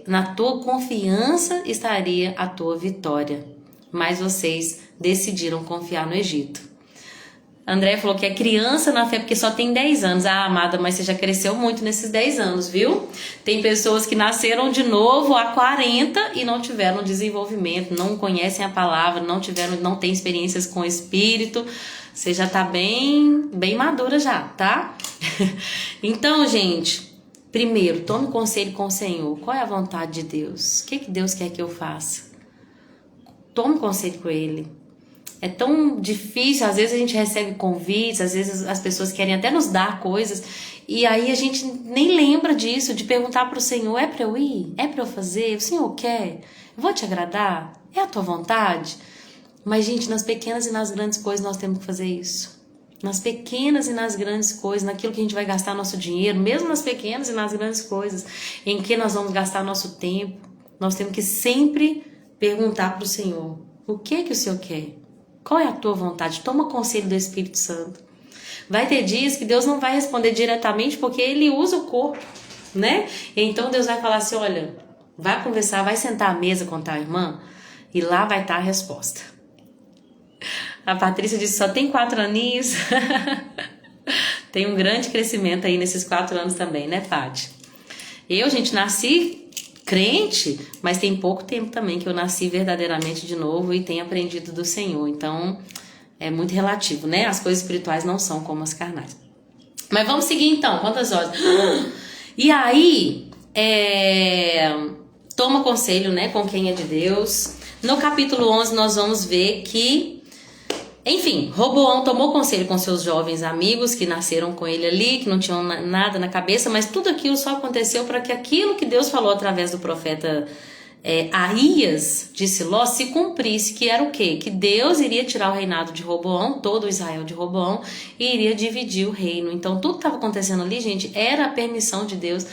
na tua confiança estaria a tua vitória, mas vocês decidiram confiar no Egito. André falou que é criança na fé porque só tem 10 anos. Ah, amada, mas você já cresceu muito nesses 10 anos, viu? Tem pessoas que nasceram de novo há 40 e não tiveram desenvolvimento, não conhecem a palavra, não têm experiências com o Espírito. Você já tá bem madura já, tá? Então, gente, primeiro, tome conselho com o Senhor. Qual é a vontade de Deus? O que Deus quer que eu faça? Tome conselho com Ele. É tão difícil, às vezes a gente recebe convites, às vezes as pessoas querem até nos dar coisas, e aí a gente nem lembra disso, de perguntar para o Senhor, é para eu ir? É para eu fazer? O Senhor quer? Eu vou te agradar? É a tua vontade? Mas, gente, nas pequenas e nas grandes coisas nós temos que fazer isso. Nas pequenas e nas grandes coisas, naquilo que a gente vai gastar nosso dinheiro, mesmo nas pequenas e nas grandes coisas, em que nós vamos gastar nosso tempo, nós temos que sempre perguntar para o Senhor, o que o Senhor quer? Qual é a tua vontade? Toma conselho do Espírito Santo. Vai ter dias que Deus não vai responder diretamente porque Ele usa o corpo, né? E então Deus vai falar assim, olha, vai conversar, vai sentar à mesa com a irmã e lá vai estar a resposta. A Patrícia disse, só tem 4 aninhos. Tem um grande crescimento aí nesses 4 anos também, né, Paty? Eu, gente, nasci crente, mas tem pouco tempo também que eu nasci verdadeiramente de novo e tenho aprendido do Senhor. Então, é muito relativo, né? As coisas espirituais não são como as carnais. Mas vamos seguir então. Quantas horas? E aí, toma conselho, né? Com quem é de Deus. No capítulo 11, nós vamos ver que, enfim, Roboão tomou conselho com seus jovens amigos que nasceram com ele ali, que não tinham nada na cabeça, mas tudo aquilo só aconteceu para que aquilo que Deus falou através do profeta Aías de Siló se cumprisse, que era o quê? Que Deus iria tirar o reinado de Roboão, todo o Israel de Roboão, e iria dividir o reino. Então tudo que estava acontecendo ali, gente, era a permissão de Deus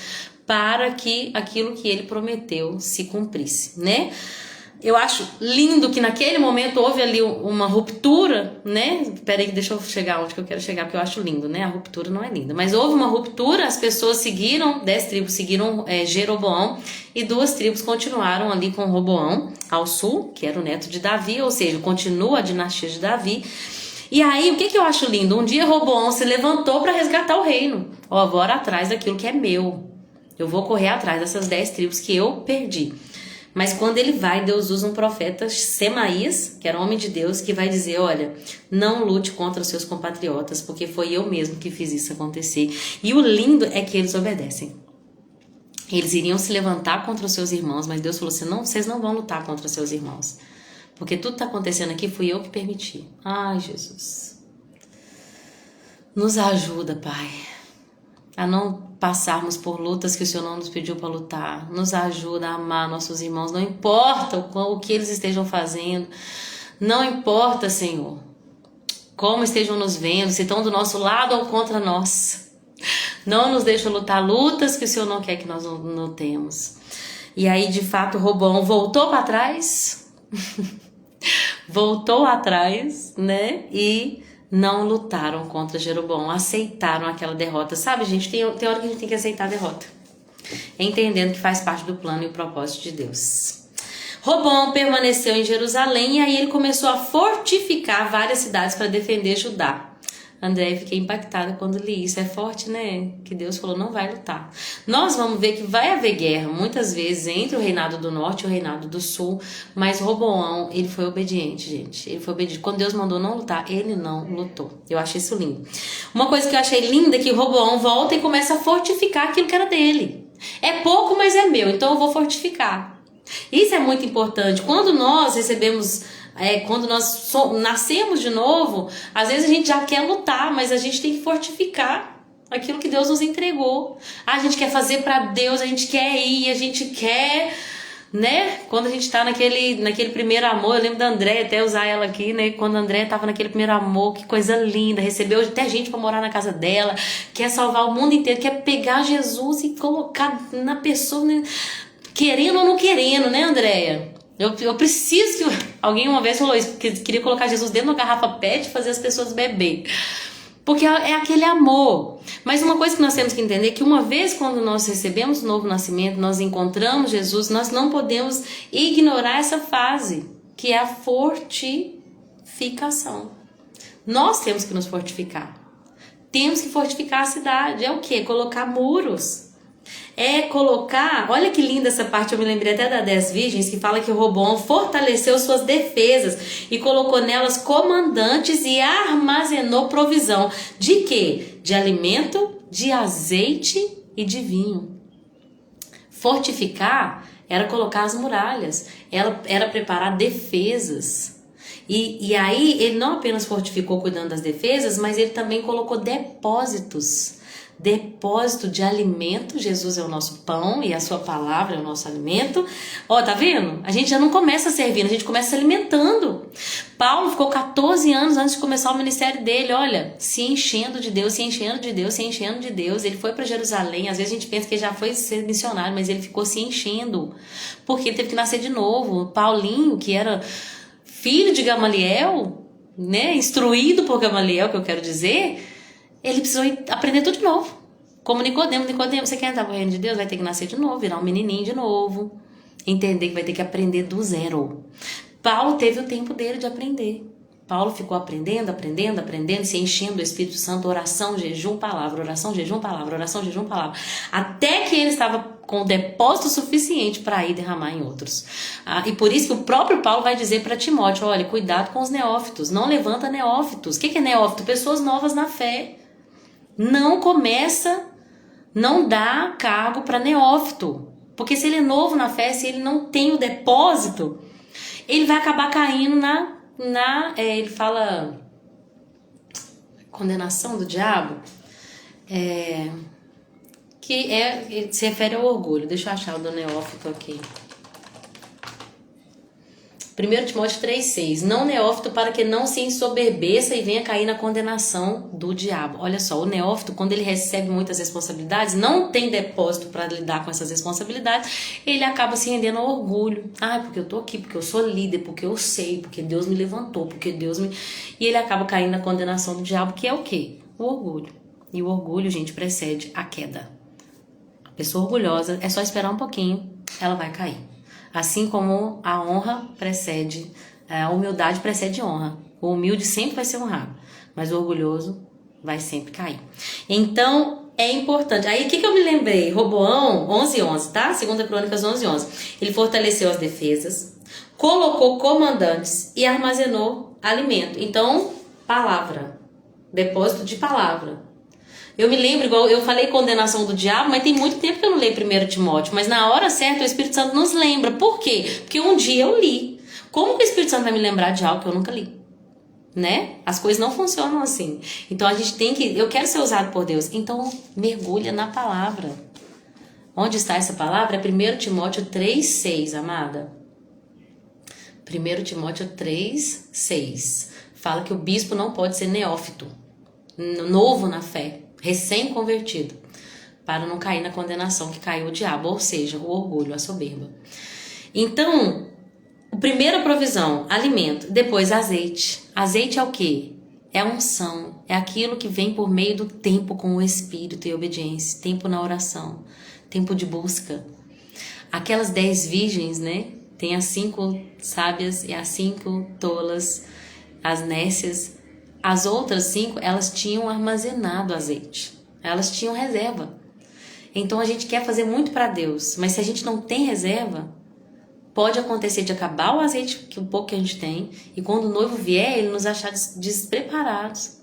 para que aquilo que ele prometeu se cumprisse, né? Eu acho lindo que naquele momento houve ali uma ruptura, né? Peraí, deixa eu chegar onde que eu quero chegar, porque eu acho lindo, né? A ruptura não é linda. Mas houve uma ruptura, as pessoas seguiram, 10 tribos seguiram Jeroboão e 2 tribos continuaram ali com Roboão ao sul, que era o neto de Davi, ou seja, continua a dinastia de Davi. E aí, o que eu acho lindo? Um dia Roboão se levantou para resgatar o reino. Ó, vou atrás daquilo que é meu. Eu vou correr atrás dessas 10 tribos que eu perdi. Mas quando ele vai, Deus usa um profeta, Semaías, que era homem de Deus, que vai dizer, olha, não lute contra os seus compatriotas, porque foi eu mesmo que fiz isso acontecer. E o lindo é que eles obedecem. Eles iriam se levantar contra os seus irmãos, mas Deus falou assim, não, vocês não vão lutar contra os seus irmãos. Porque tudo está acontecendo aqui, fui eu que permiti. Ai, Jesus. Nos ajuda, Pai, a não passarmos por lutas que o Senhor não nos pediu para lutar. Nos ajuda a amar nossos irmãos, não importa o que eles estejam fazendo, não importa, Senhor, como estejam nos vendo, se estão do nosso lado ou contra nós. Não nos deixa lutar lutas que o Senhor não quer que nós lutemos. E aí, de fato, Roboão voltou para trás, voltou atrás, né, e não lutaram contra Jeroboão, aceitaram aquela derrota. Sabe, gente, tem hora que a gente tem que aceitar a derrota, entendendo que faz parte do plano e o propósito de Deus. Roboão permaneceu em Jerusalém e aí ele começou a fortificar várias cidades para defender Judá. André, fiquei impactada quando li isso. É forte, né? Que Deus falou, não vai lutar. Nós vamos ver que vai haver guerra, muitas vezes, entre o reinado do norte e o reinado do sul. Mas Roboão, ele foi obediente, gente. Ele foi obediente. Quando Deus mandou não lutar, ele não lutou. Eu achei isso lindo. Uma coisa que eu achei linda é que Roboão volta e começa a fortificar aquilo que era dele. É pouco, mas é meu, então eu vou fortificar. Isso é muito importante. Quando nós recebemos... quando nós nascemos de novo, às vezes a gente já quer lutar, mas a gente tem que fortificar aquilo que Deus nos entregou. A gente quer fazer para Deus, a gente quer ir, a gente quer, né? Quando a gente tá naquele primeiro amor, eu lembro da Andréia, até usar ela aqui, né? Quando a Andréia tava naquele primeiro amor, que coisa linda, recebeu até gente para morar na casa dela, quer salvar o mundo inteiro, quer pegar Jesus e colocar na pessoa, né? Querendo ou não querendo, né, Andréia? Eu preciso que... Alguém uma vez falou isso, que queria colocar Jesus dentro de uma garrafa PET e fazer as pessoas beber. Porque é aquele amor. Mas uma coisa que nós temos que entender é que uma vez quando nós recebemos o novo nascimento, nós encontramos Jesus, nós não podemos ignorar essa fase, que é a fortificação. Nós temos que nos fortificar. Temos que fortificar a cidade. É o quê? Colocar muros. É colocar... Olha que linda essa parte, eu me lembrei até da 10 virgens, que fala que Roboão fortaleceu suas defesas e colocou nelas comandantes e armazenou provisão. De quê? De alimento, de azeite e de vinho. Fortificar era colocar as muralhas, era preparar defesas. E aí ele não apenas fortificou cuidando das defesas, mas ele também colocou depósitos. Depósito de alimento. Jesus é o nosso pão e a sua palavra é o nosso alimento. Ó, tá vendo? A gente já não começa servindo, a gente começa se alimentando. Paulo ficou 14 anos antes de começar o ministério dele, olha, se enchendo de Deus, se enchendo de Deus, se enchendo de Deus. Ele foi para Jerusalém, às vezes a gente pensa que ele já foi ser missionário, mas ele ficou se enchendo, porque ele teve que nascer de novo. Paulinho, que era filho de Gamaliel, né, instruído por Gamaliel, que eu quero dizer, ele precisou aprender tudo de novo. Como Nicodemo, você quer entrar pro reino de Deus, vai ter que nascer de novo, virar um menininho de novo, entender que vai ter que aprender do zero. Paulo teve o tempo dele de aprender. Paulo ficou aprendendo, se enchendo do Espírito Santo, oração, jejum, palavra, oração, jejum, palavra, oração, jejum, palavra, até que ele estava com depósito suficiente para ir derramar em outros. E por isso que o próprio Paulo vai dizer para Timóteo, olha, cuidado com os neófitos, não levanta neófitos. O que é neófito? Pessoas novas na fé. Não começa, não dá cargo para neófito, porque se ele é novo na fé, se ele não tem o depósito, ele vai acabar caindo ele fala condenação do diabo, que se refere ao orgulho. Deixa eu achar o do neófito aqui. 1 Timóteo 3,6. Não neófito, para que não se ensoberbeça e venha cair na condenação do diabo. Olha só, o neófito, quando ele recebe muitas responsabilidades, não tem depósito para lidar com essas responsabilidades, ele acaba se rendendo ao orgulho. Porque eu tô aqui, porque eu sou líder, porque eu sei, porque Deus me levantou, porque Deus me... E ele acaba caindo na condenação do diabo, que é o quê? O orgulho. E o orgulho, gente, precede a queda. A pessoa orgulhosa, é só esperar um pouquinho, ela vai cair. Assim como a honra precede, a humildade precede honra. O humilde sempre vai ser honrado, mas o orgulhoso vai sempre cair. Então, é importante. Aí, o que eu me lembrei? Roboão, 11:11, tá? 2 Crônicas 11:11. Ele fortaleceu as defesas, colocou comandantes e armazenou alimento. Então, palavra, depósito de palavra. Eu me lembro, igual eu falei condenação do diabo, mas tem muito tempo que eu não leio 1 Timóteo. Mas na hora certa o Espírito Santo nos lembra. Por quê? Porque um dia eu li. Como que o Espírito Santo vai me lembrar de algo que eu nunca li? Né? As coisas não funcionam assim. Então a gente tem que... Eu quero ser usado por Deus. Então mergulha na palavra. Onde está essa palavra? É 1 Timóteo 3,6, amada. 1 Timóteo 3,6. Fala que o bispo não pode ser neófito. Novo na fé. Recém-convertido, para não cair na condenação que caiu o diabo, ou seja, o orgulho, a soberba. Então, a primeira provisão, alimento, depois azeite. Azeite é o quê? É a unção, é aquilo que vem por meio do tempo com o Espírito e obediência, tempo na oração, tempo de busca. Aquelas 10 virgens, né? Tem as 5 sábias e as 5 tolas, as nécias. As outras 5, elas tinham armazenado azeite. Elas tinham reserva. Então a gente quer fazer muito para Deus, mas se a gente não tem reserva, pode acontecer de acabar o azeite, que o pouco que a gente tem, e quando o noivo vier, ele nos achar despreparados.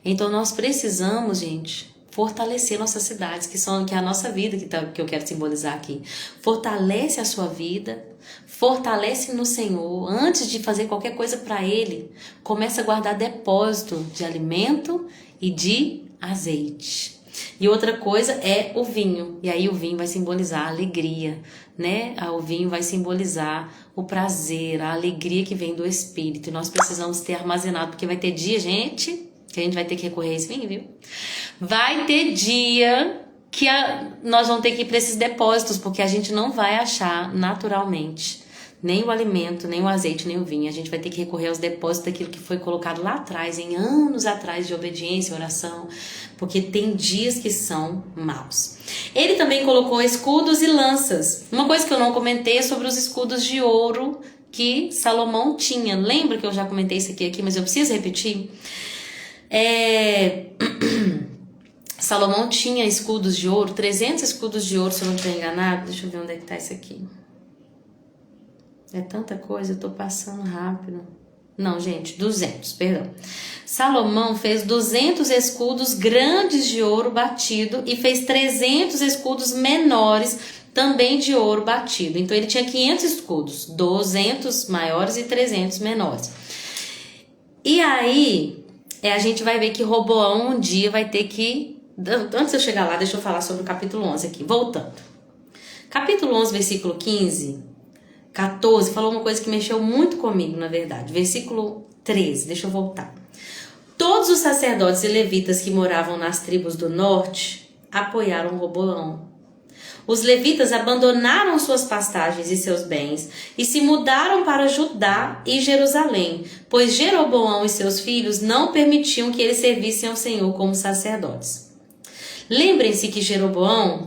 Então nós precisamos, gente, fortalecer nossas cidades, que é a nossa vida que eu quero simbolizar aqui. Fortalece a sua vida, fortalece no Senhor. Antes de fazer qualquer coisa para Ele, começa a guardar depósito de alimento e de azeite. E outra coisa é o vinho. E aí o vinho vai simbolizar a alegria, né? O vinho vai simbolizar o prazer, a alegria que vem do Espírito. E nós precisamos ter armazenado, porque vai ter dia, gente, que a gente vai ter que recorrer a esse vinho, viu? Vai ter dia que nós vamos ter que ir para esses depósitos, porque a gente não vai achar naturalmente nem o alimento, nem o azeite, nem o vinho. A gente vai ter que recorrer aos depósitos daquilo que foi colocado lá atrás, em anos atrás de obediência, oração, porque tem dias que são maus. Ele também colocou escudos e lanças. Uma coisa que eu não comentei é sobre os escudos de ouro que Salomão tinha. Lembra que eu já comentei isso aqui, mas eu preciso repetir? Salomão tinha escudos de ouro, 300 escudos de ouro, se eu não estou enganado. Deixa eu ver onde é que está isso aqui. É tanta coisa, eu tô passando rápido. Não, gente, 200, perdão. Salomão fez 200 escudos grandes de ouro batido e fez 300 escudos menores também de ouro batido. Então ele tinha 500 escudos, 200 maiores e 300 menores. E aí, a gente vai ver que Roboão um dia vai ter que... Antes de eu chegar lá, deixa eu falar sobre o capítulo 11 aqui, voltando. Capítulo 11, versículo 14, falou uma coisa que mexeu muito comigo, na verdade. Versículo 13, deixa eu voltar. Todos os sacerdotes e levitas que moravam nas tribos do norte apoiaram Roboão. Os levitas abandonaram suas pastagens e seus bens e se mudaram para Judá e Jerusalém, pois Jeroboão e seus filhos não permitiam que eles servissem ao Senhor como sacerdotes. Lembrem-se que Jeroboão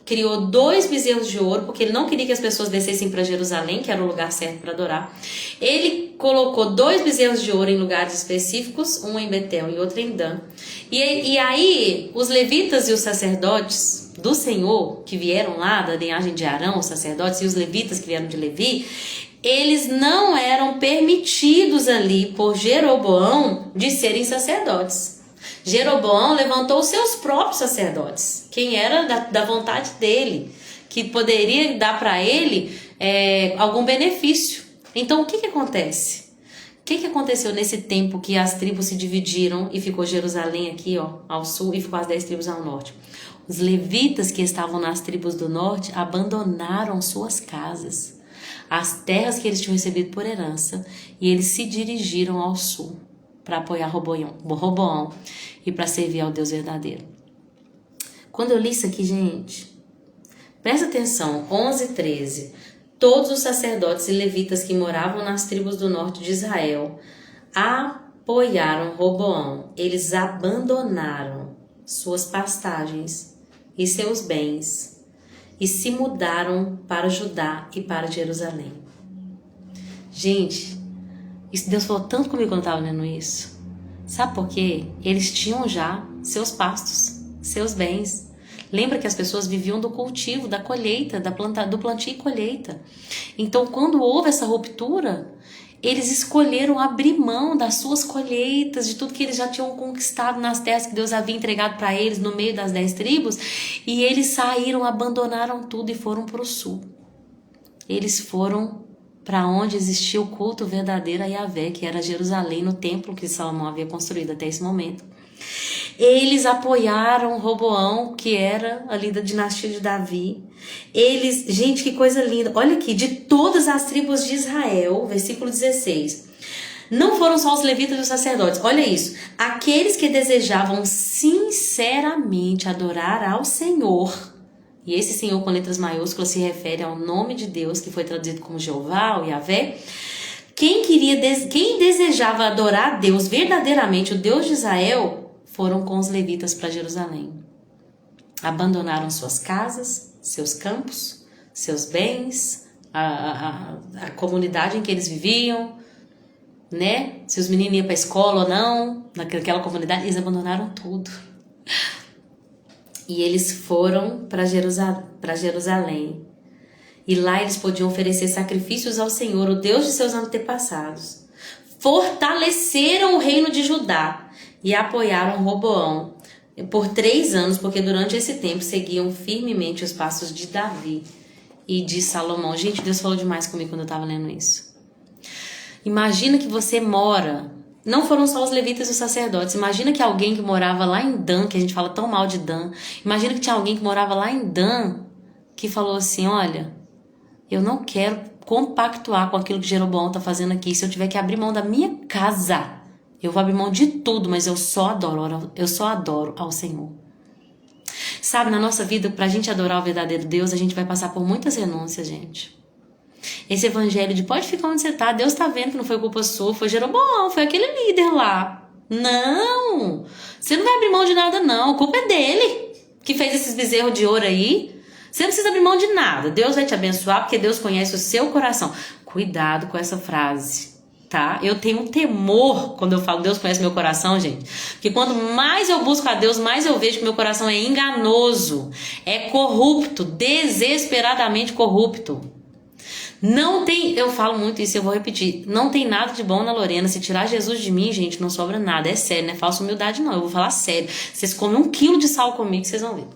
criou 2 bezerros de ouro, porque ele não queria que as pessoas descessem para Jerusalém, que era o lugar certo para adorar. Ele colocou 2 bezerros de ouro em lugares específicos, um em Betel e outro em Dan. E aí, os levitas e os sacerdotes do Senhor, que vieram lá da linhagem de Arão, os sacerdotes, e os levitas que vieram de Levi, eles não eram permitidos ali por Jeroboão de serem sacerdotes. Jeroboão levantou os seus próprios sacerdotes, quem era da vontade dele, que poderia dar para ele algum benefício. Então o que acontece? O que aconteceu nesse tempo que as tribos se dividiram e ficou Jerusalém aqui ao sul e ficou as 10 tribos ao norte? Os levitas que estavam nas tribos do norte abandonaram suas casas, as terras que eles tinham recebido por herança, e eles se dirigiram ao sul para apoiar Roboão e para servir ao Deus verdadeiro. Quando eu li isso aqui, gente, presta atenção, 11:13. Todos os sacerdotes e levitas que moravam nas tribos do norte de Israel apoiaram Roboão. Eles abandonaram suas pastagens e seus bens e se mudaram para Judá e para Jerusalém. Gente, Deus falou tanto comigo quando eu estava lendo isso. Sabe por quê? Eles tinham já seus pastos, seus bens. Lembra que as pessoas viviam do cultivo, da colheita, do plantio e colheita. Então, quando houve essa ruptura, eles escolheram abrir mão das suas colheitas, de tudo que eles já tinham conquistado nas terras que Deus havia entregado para eles no meio das 10 tribos, e eles saíram, abandonaram tudo e foram para o sul. Eles foram para onde existia o culto verdadeiro a Yahvé, que era Jerusalém, no templo que Salomão havia construído até esse momento. Eles apoiaram Roboão, que era ali da dinastia de Davi. Gente, que coisa linda. Olha aqui, de todas as tribos de Israel, versículo 16. Não foram só os levitas e os sacerdotes. Olha isso. Aqueles que desejavam sinceramente adorar ao Senhor. E esse Senhor com letras maiúsculas se refere ao nome de Deus, que foi traduzido como Jeová ou Yahvé. Quem desejava adorar a Deus verdadeiramente, o Deus de Israel, foram com os levitas para Jerusalém. Abandonaram suas casas, seus campos, seus bens, a comunidade em que eles viviam, né? Se os meninos iam para a escola ou não, naquela comunidade, eles abandonaram tudo. E eles foram para Jerusalém. E lá eles podiam oferecer sacrifícios ao Senhor, o Deus de seus antepassados. Fortaleceram o reino de Judá e apoiaram Roboão por 3 anos, porque durante esse tempo seguiam firmemente os passos de Davi e de Salomão. Gente, Deus falou demais comigo quando eu estava lendo isso. Imagina que você mora... Não foram só os levitas e os sacerdotes. Imagina que alguém que morava lá em Dan, que a gente fala tão mal de Dan. Imagina que tinha alguém que morava lá em Dan, que falou assim, olha, eu não quero compactuar com aquilo que Jeroboão está fazendo aqui. Se eu tiver que abrir mão da minha casa, eu vou abrir mão de tudo, mas eu só adoro ao Senhor. Sabe, na nossa vida, pra gente adorar o verdadeiro Deus, a gente vai passar por muitas renúncias, gente. Esse evangelho de pode ficar onde você tá, Deus tá vendo que não foi culpa sua, foi Jeroboão, foi aquele líder lá. Não, você não vai abrir mão de nada não, a culpa é dele, que fez esses bezerros de ouro aí. Você não precisa abrir mão de nada, Deus vai te abençoar, porque Deus conhece o seu coração. Cuidado com essa frase, tá? Eu tenho um temor quando eu falo Deus conhece meu coração, gente. Porque quanto mais eu busco a Deus, mais eu vejo que meu coração é enganoso, é corrupto, desesperadamente corrupto. Não tem, eu falo muito isso, eu vou repetir, não tem nada de bom na Lorena. Se tirar Jesus de mim, gente, não sobra nada. É sério, não é falsa humildade não, eu vou falar sério. Vocês comem 1 quilo de sal comigo, vocês vão ver.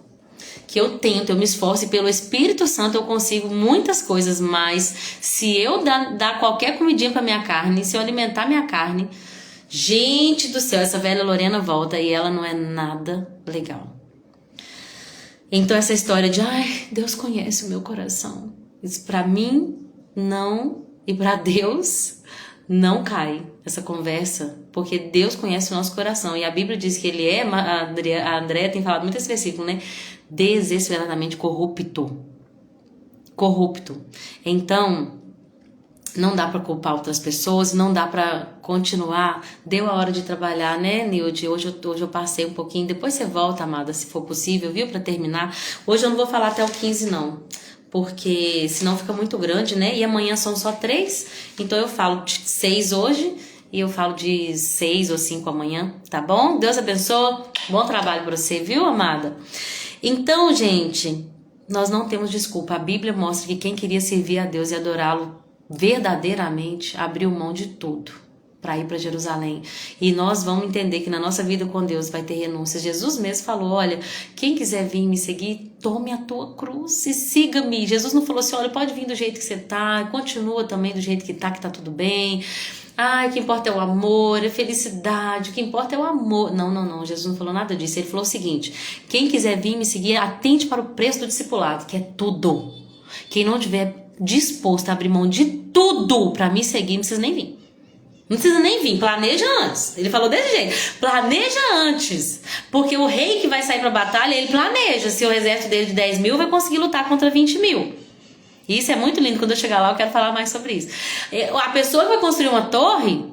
Que eu tento, eu me esforço e pelo Espírito Santo eu consigo muitas coisas, mas se eu dar qualquer comidinha pra minha carne, se eu alimentar minha carne, gente do céu, essa velha Lorena volta e ela não é nada legal. Então essa história de, ai, Deus conhece o meu coração, isso pra mim não, e pra Deus não cai essa conversa, porque Deus conhece o nosso coração, e a Bíblia diz que ele é, a Andréa tem falado muito esse versículo, né? Desesperadamente corrupto. Então, não dá para culpar outras pessoas, não dá para continuar. Deu a hora de trabalhar, né, Nilde? Hoje eu passei um pouquinho, depois você volta, amada, se for possível, viu? Para terminar. Hoje eu não vou falar até o 15, não, porque senão fica muito grande, né? E amanhã são só 3, então eu falo de 6 hoje e eu falo de 6 ou 5 amanhã, tá bom? Deus abençoe, bom trabalho para você, viu, amada? Então, gente, nós não temos desculpa. A Bíblia mostra que quem queria servir a Deus e adorá-lo verdadeiramente abriu mão de tudo para ir para Jerusalém. E nós vamos entender que na nossa vida com Deus vai ter renúncias. Jesus mesmo falou, olha, quem quiser vir me seguir, tome a tua cruz e siga-me. Jesus não falou assim, olha, pode vir do jeito que você tá, continua também do jeito que tá tudo bem. O que importa é o amor, é a felicidade, o que importa é o amor. Não, Jesus não falou nada disso. Ele falou o seguinte, quem quiser vir me seguir, atente para o preço do discipulado, que é tudo. Quem não tiver disposto a abrir mão de tudo para me seguir, não precisa nem vir. Não precisa nem vir, planeja antes. Ele falou desse jeito, planeja antes. Porque o rei que vai sair para a batalha, ele planeja se o exército dele de 10 mil vai conseguir lutar contra 20 mil. Isso é muito lindo, quando eu chegar lá eu quero falar mais sobre isso. A pessoa que vai construir uma torre,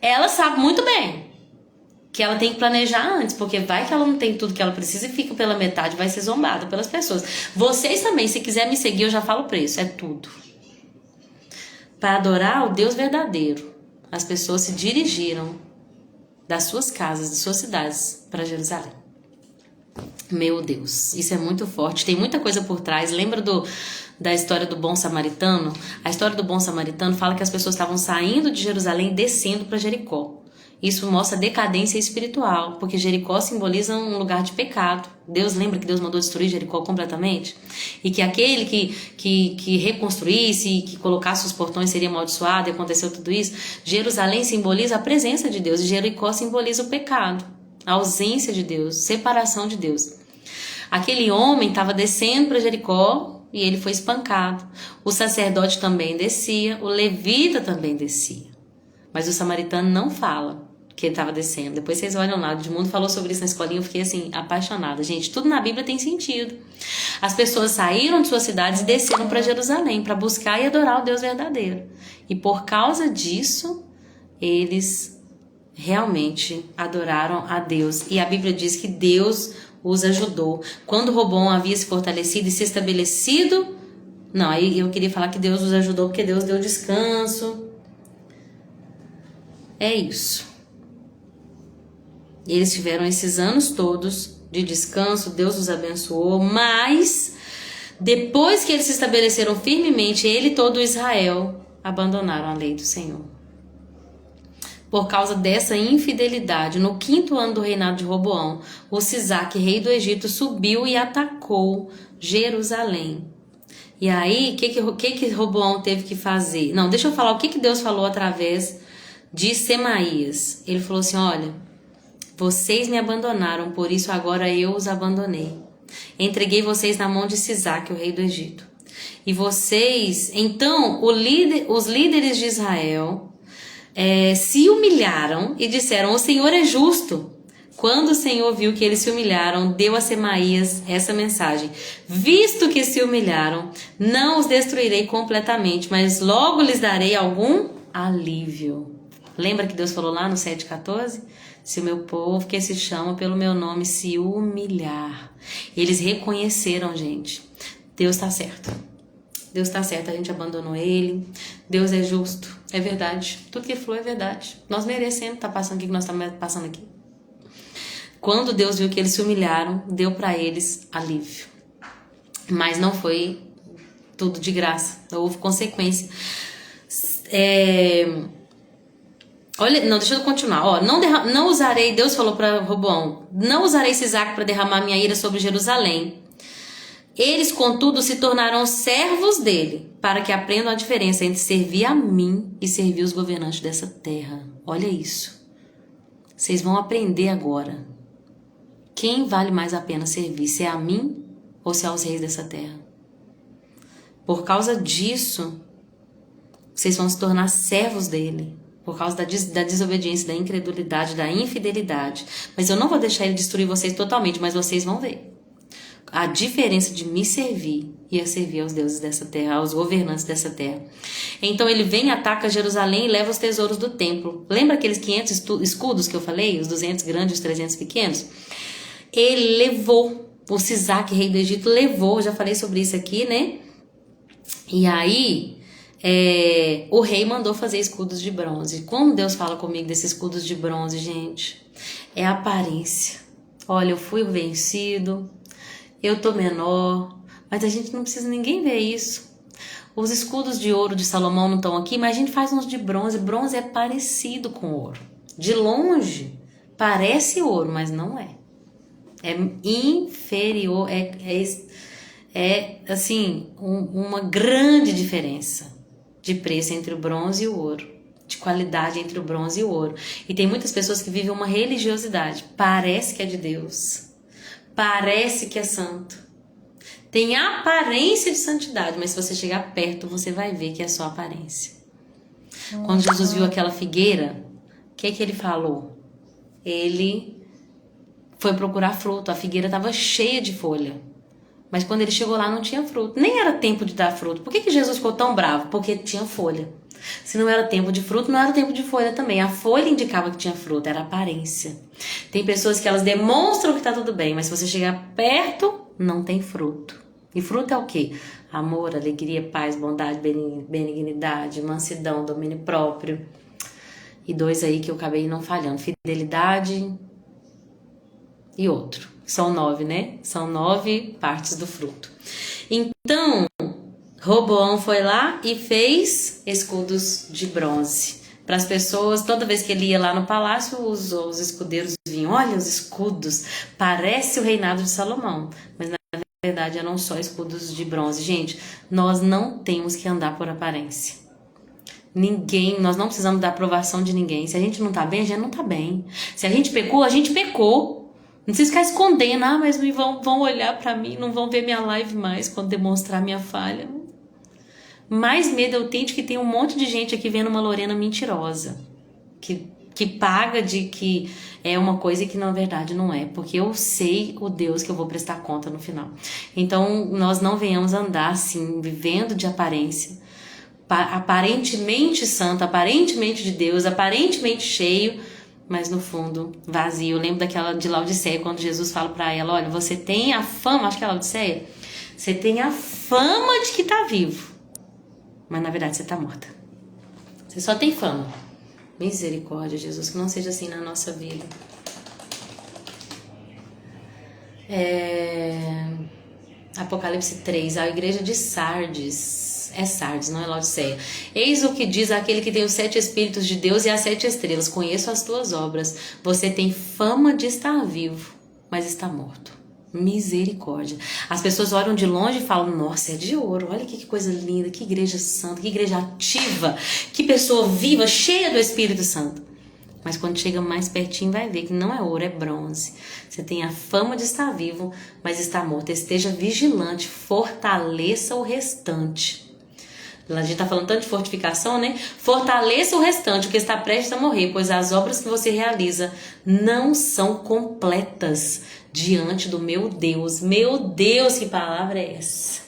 ela sabe muito bem que ela tem que planejar antes, porque vai que ela não tem tudo que ela precisa e fica pela metade, vai ser zombada pelas pessoas. Vocês também, se quiser me seguir, eu já falo o preço, é tudo. Para adorar o Deus verdadeiro, as pessoas se dirigiram das suas casas, das suas cidades, para Jerusalém. Meu Deus, isso é muito forte, tem muita coisa por trás. Lembra da história do bom samaritano? A história do bom samaritano fala que as pessoas estavam saindo de Jerusalém e descendo para Jericó. Isso mostra decadência espiritual, porque Jericó simboliza um lugar de pecado. Deus lembra que Deus mandou destruir Jericó completamente? E que aquele que reconstruísse e que colocasse os portões seria amaldiçoado, e aconteceu tudo isso. Jerusalém simboliza a presença de Deus e Jericó simboliza o pecado, a ausência de Deus, separação de Deus. Aquele homem estava descendo para Jericó e ele foi espancado. O sacerdote também descia, o levita também descia. Mas o samaritano não fala que ele estava descendo. Depois vocês olham lá, o Edmundo falou sobre isso na escolinha, eu fiquei assim, apaixonada. Gente, tudo na Bíblia tem sentido. As pessoas saíram de suas cidades e desceram para Jerusalém, para buscar e adorar o Deus verdadeiro. E por causa disso, eles realmente adoraram a Deus. E a Bíblia diz que Deus os ajudou. Quando Roboão havia se fortalecido e se estabelecido, não, aí eu queria falar que Deus os ajudou porque Deus deu descanso. É isso. Eles tiveram esses anos todos de descanso, Deus os abençoou, mas depois que eles se estabeleceram firmemente, ele e todo Israel abandonaram a lei do Senhor. Por causa dessa infidelidade, no 5º ano do reinado de Roboão, o Sisaque, rei do Egito, subiu e atacou Jerusalém. E aí, o que Roboão teve que fazer? Não, deixa eu falar o que Deus falou através de Semaías. Ele falou assim, olha, vocês me abandonaram, por isso agora eu os abandonei. Entreguei vocês na mão de Sisaque, o rei do Egito. E vocês, então, os líderes de Israel se humilharam e disseram, o Senhor é justo. Quando o Senhor viu que eles se humilharam, deu a Semaías essa mensagem. Visto que se humilharam, não os destruirei completamente, mas logo lhes darei algum alívio. Lembra que Deus falou lá no 7,14? Se o meu povo que se chama pelo meu nome se humilhar. Eles reconheceram, gente. Deus está certo. Deus está certo, a gente abandonou Ele. Deus é justo, é verdade. Tudo que Ele falou é verdade. Nós merecemos estar passando o que nós estamos passando aqui. Quando Deus viu que eles se humilharam, deu para eles alívio. Mas não foi tudo de graça, houve consequência. Olha, não, deixa eu continuar. Ó, não usarei, Deus falou para Roboão, não usarei Sisaque para derramar minha ira sobre Jerusalém. Eles, contudo, se tornarão servos dele, para que aprendam a diferença entre servir a mim e servir os governantes dessa terra. Olha isso. Vocês vão aprender agora. Quem vale mais a pena servir? Se é a mim ou se é aos reis dessa terra? Por causa disso, vocês vão se tornar servos dele. Por causa da desobediência, da incredulidade, da infidelidade. Mas eu não vou deixar ele destruir vocês totalmente, mas vocês vão ver a diferença de me servir e a servir aos deuses dessa terra, aos governantes dessa terra. Então ele vem, ataca Jerusalém e leva os tesouros do templo. Lembra aqueles 500 escudos que eu falei? Os 200 grandes e os 300 pequenos? Ele levou, o Sisaque, rei do Egito, levou, já falei sobre isso aqui, né? E aí, o rei mandou fazer escudos de bronze. Como Deus fala comigo desses escudos de bronze, gente? É a aparência. Olha, eu fui vencido, eu tô menor, mas a gente não precisa ninguém ver isso. Os escudos de ouro de Salomão não estão aqui, mas a gente faz uns de bronze. Bronze é parecido com ouro. De longe, parece ouro, mas não é. É inferior, assim, uma grande diferença de preço entre o bronze e o ouro, de qualidade entre o bronze e o ouro. E tem muitas pessoas que vivem uma religiosidade, parece que é de Deus, parece que é santo, tem aparência de santidade, mas se você chegar perto, você vai ver que é só aparência. Quando Jesus viu aquela figueira, o que ele falou? Ele foi procurar fruto, a figueira estava cheia de folha. Mas quando ele chegou lá não tinha fruto. Nem era tempo de dar fruto. Por que Jesus ficou tão bravo? Porque tinha folha. Se não era tempo de fruto, não era tempo de folha também. A folha indicava que tinha fruto, era aparência. Tem pessoas que elas demonstram que está tudo bem, mas se você chegar perto, não tem fruto. E fruto é o quê? Amor, alegria, paz, bondade, benignidade, mansidão, domínio próprio. E 2 aí que eu acabei não falhando. Fidelidade e outro. São 9, né? São 9 partes do fruto. Então, Roboão foi lá e fez escudos de bronze. Para as pessoas, toda vez que ele ia lá no palácio, os escudeiros vinham. Olha os escudos, parece o reinado de Salomão. Mas na verdade eram só escudos de bronze. Gente, nós não temos que andar por aparência. Nós não precisamos da aprovação de ninguém. Se a gente não tá bem, a gente não tá bem. Se a gente pecou, a gente pecou. Não precisa ficar escondendo, mas vão olhar pra mim, não vão ver minha live mais quando demonstrar minha falha. Mais medo eu tenho de que tem um monte de gente aqui vendo uma Lorena mentirosa, que paga de que é uma coisa que na verdade não é, porque eu sei o Deus que eu vou prestar conta no final. Então nós não venhamos andar assim, vivendo de aparência, aparentemente santo, aparentemente de Deus, aparentemente cheio, mas no fundo vazio. Eu lembro daquela de Laodiceia, quando Jesus fala pra ela, olha, você tem a fama, acho que é Laodiceia, você tem a fama de que tá vivo, mas na verdade você tá morta. Você só tem fama. Misericórdia, Jesus, que não seja assim na nossa vida. Apocalipse 3, a igreja de Sardes. É Sardes, não é Laodiceia. Eis o que diz aquele que tem os 7 Espíritos de Deus e as 7 estrelas. Conheço as tuas obras. Você tem fama de estar vivo, mas está morto. Misericórdia. As pessoas olham de longe e falam, nossa, é de ouro. Olha que coisa linda, que igreja santa, que igreja ativa, que pessoa viva, cheia do Espírito Santo. Mas quando chega mais pertinho vai ver que não é ouro, é bronze. Você tem a fama de estar vivo, mas está morto. Esteja vigilante, fortaleça o restante. A gente está falando tanto de fortificação, né? Fortaleça o restante, o que está prestes a morrer, pois as obras que você realiza não são completas diante do meu Deus. Meu Deus, que palavra é essa?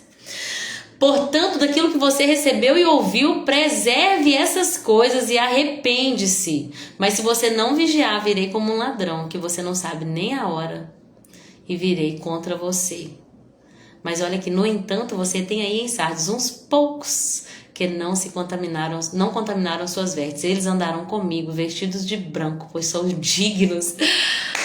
Portanto, daquilo que você recebeu e ouviu, preserve essas coisas e arrepende-se. Mas se você não vigiar, virei como um ladrão, que você não sabe nem a hora, e virei contra você. Mas olha que, no entanto, você tem aí em Sardes uns poucos que não contaminaram suas vestes. Eles andarão comigo, vestidos de branco, pois são dignos.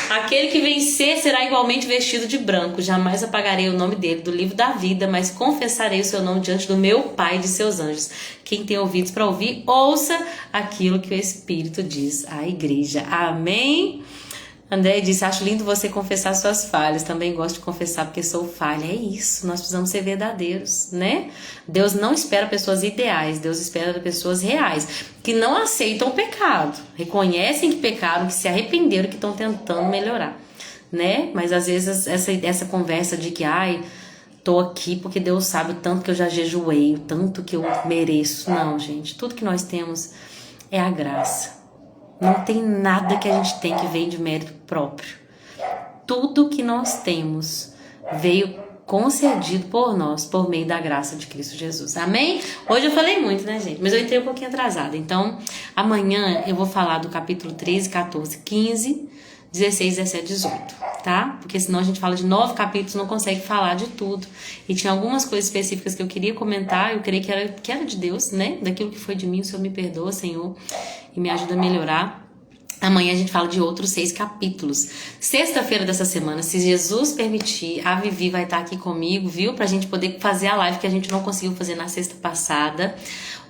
Aquele que vencer será igualmente vestido de branco. Jamais apagarei o nome dele do livro da vida, mas confessarei o seu nome diante do meu Pai e de seus anjos. Quem tem ouvidos para ouvir, ouça aquilo que o Espírito diz à igreja. Amém? André disse, acho lindo você confessar suas falhas. Também gosto de confessar porque sou falha. É isso, nós precisamos ser verdadeiros, né? Deus não espera pessoas ideais, Deus espera pessoas reais, que não aceitam o pecado, reconhecem que pecaram, que se arrependeram, que estão tentando melhorar, né? Mas às vezes essa conversa de que, tô aqui porque Deus sabe o tanto que eu já jejuei, o tanto que eu mereço. Não, gente, tudo que nós temos é a graça. Não tem nada que a gente tem que vem de mérito próprio. Tudo que nós temos veio concedido por nós, por meio da graça de Cristo Jesus. Amém? Hoje eu falei muito, né, gente? Mas eu entrei um pouquinho atrasada. Então, amanhã eu vou falar do capítulo 13, 14, 15, 16, 17, 18, tá? Porque senão a gente fala de 9 capítulos, não consegue falar de tudo. E tinha algumas coisas específicas que eu queria comentar, eu creio que era de Deus, né? Daquilo que foi de mim, o Senhor me perdoa, Senhor, e me ajuda a melhorar. Amanhã a gente fala de outros 6 capítulos. Sexta-feira dessa semana, se Jesus permitir, a Vivi vai estar aqui comigo, viu? Pra gente poder fazer a live que a gente não conseguiu fazer na sexta passada.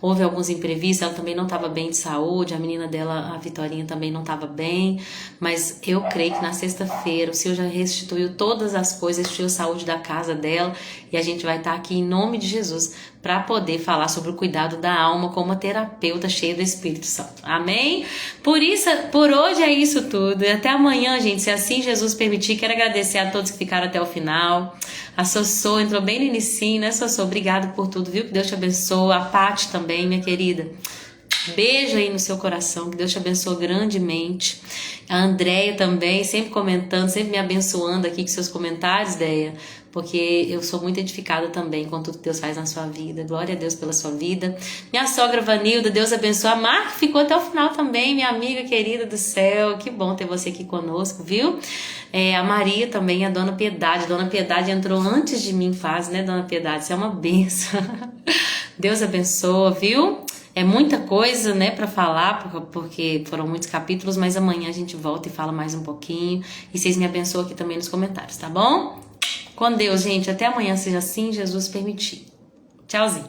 Houve alguns imprevistos, ela também não estava bem de saúde, a menina dela, a Vitorinha, também não estava bem. Mas eu creio que na sexta-feira o Senhor já restituiu todas as coisas, restituiu a saúde da casa dela. E a gente vai estar aqui em nome de Jesus para poder falar sobre o cuidado da alma como uma terapeuta cheia do Espírito Santo. Amém? Por hoje é isso tudo. E até amanhã, gente, se assim Jesus permitir. Quero agradecer a todos que ficaram até o final. A Sossô entrou bem no inicinho, né, Sossô? Obrigado por tudo, viu? Que Deus te abençoe. A Paty também, minha querida. Beijo aí no seu coração, que Deus te abençoe grandemente. A Andréia também, sempre comentando, sempre me abençoando aqui com seus comentários, Déia, porque eu sou muito edificada também com tudo que Deus faz na sua vida. Glória a Deus pela sua vida. Minha sogra Vanilda, Deus abençoe. A Mar, que ficou até o final também, minha amiga querida do céu. Que bom ter você aqui conosco, viu? A Maria também, a Dona Piedade. Dona Piedade entrou antes de mim, faz, né, Dona Piedade? Isso é uma bênção. Deus abençoe, viu? É muita coisa, né, para falar, porque foram muitos capítulos, mas amanhã a gente volta e fala mais um pouquinho. E vocês me abençoam aqui também nos comentários, tá bom? Com Deus, gente. Até amanhã, seja assim, Jesus permitir. Tchauzinho.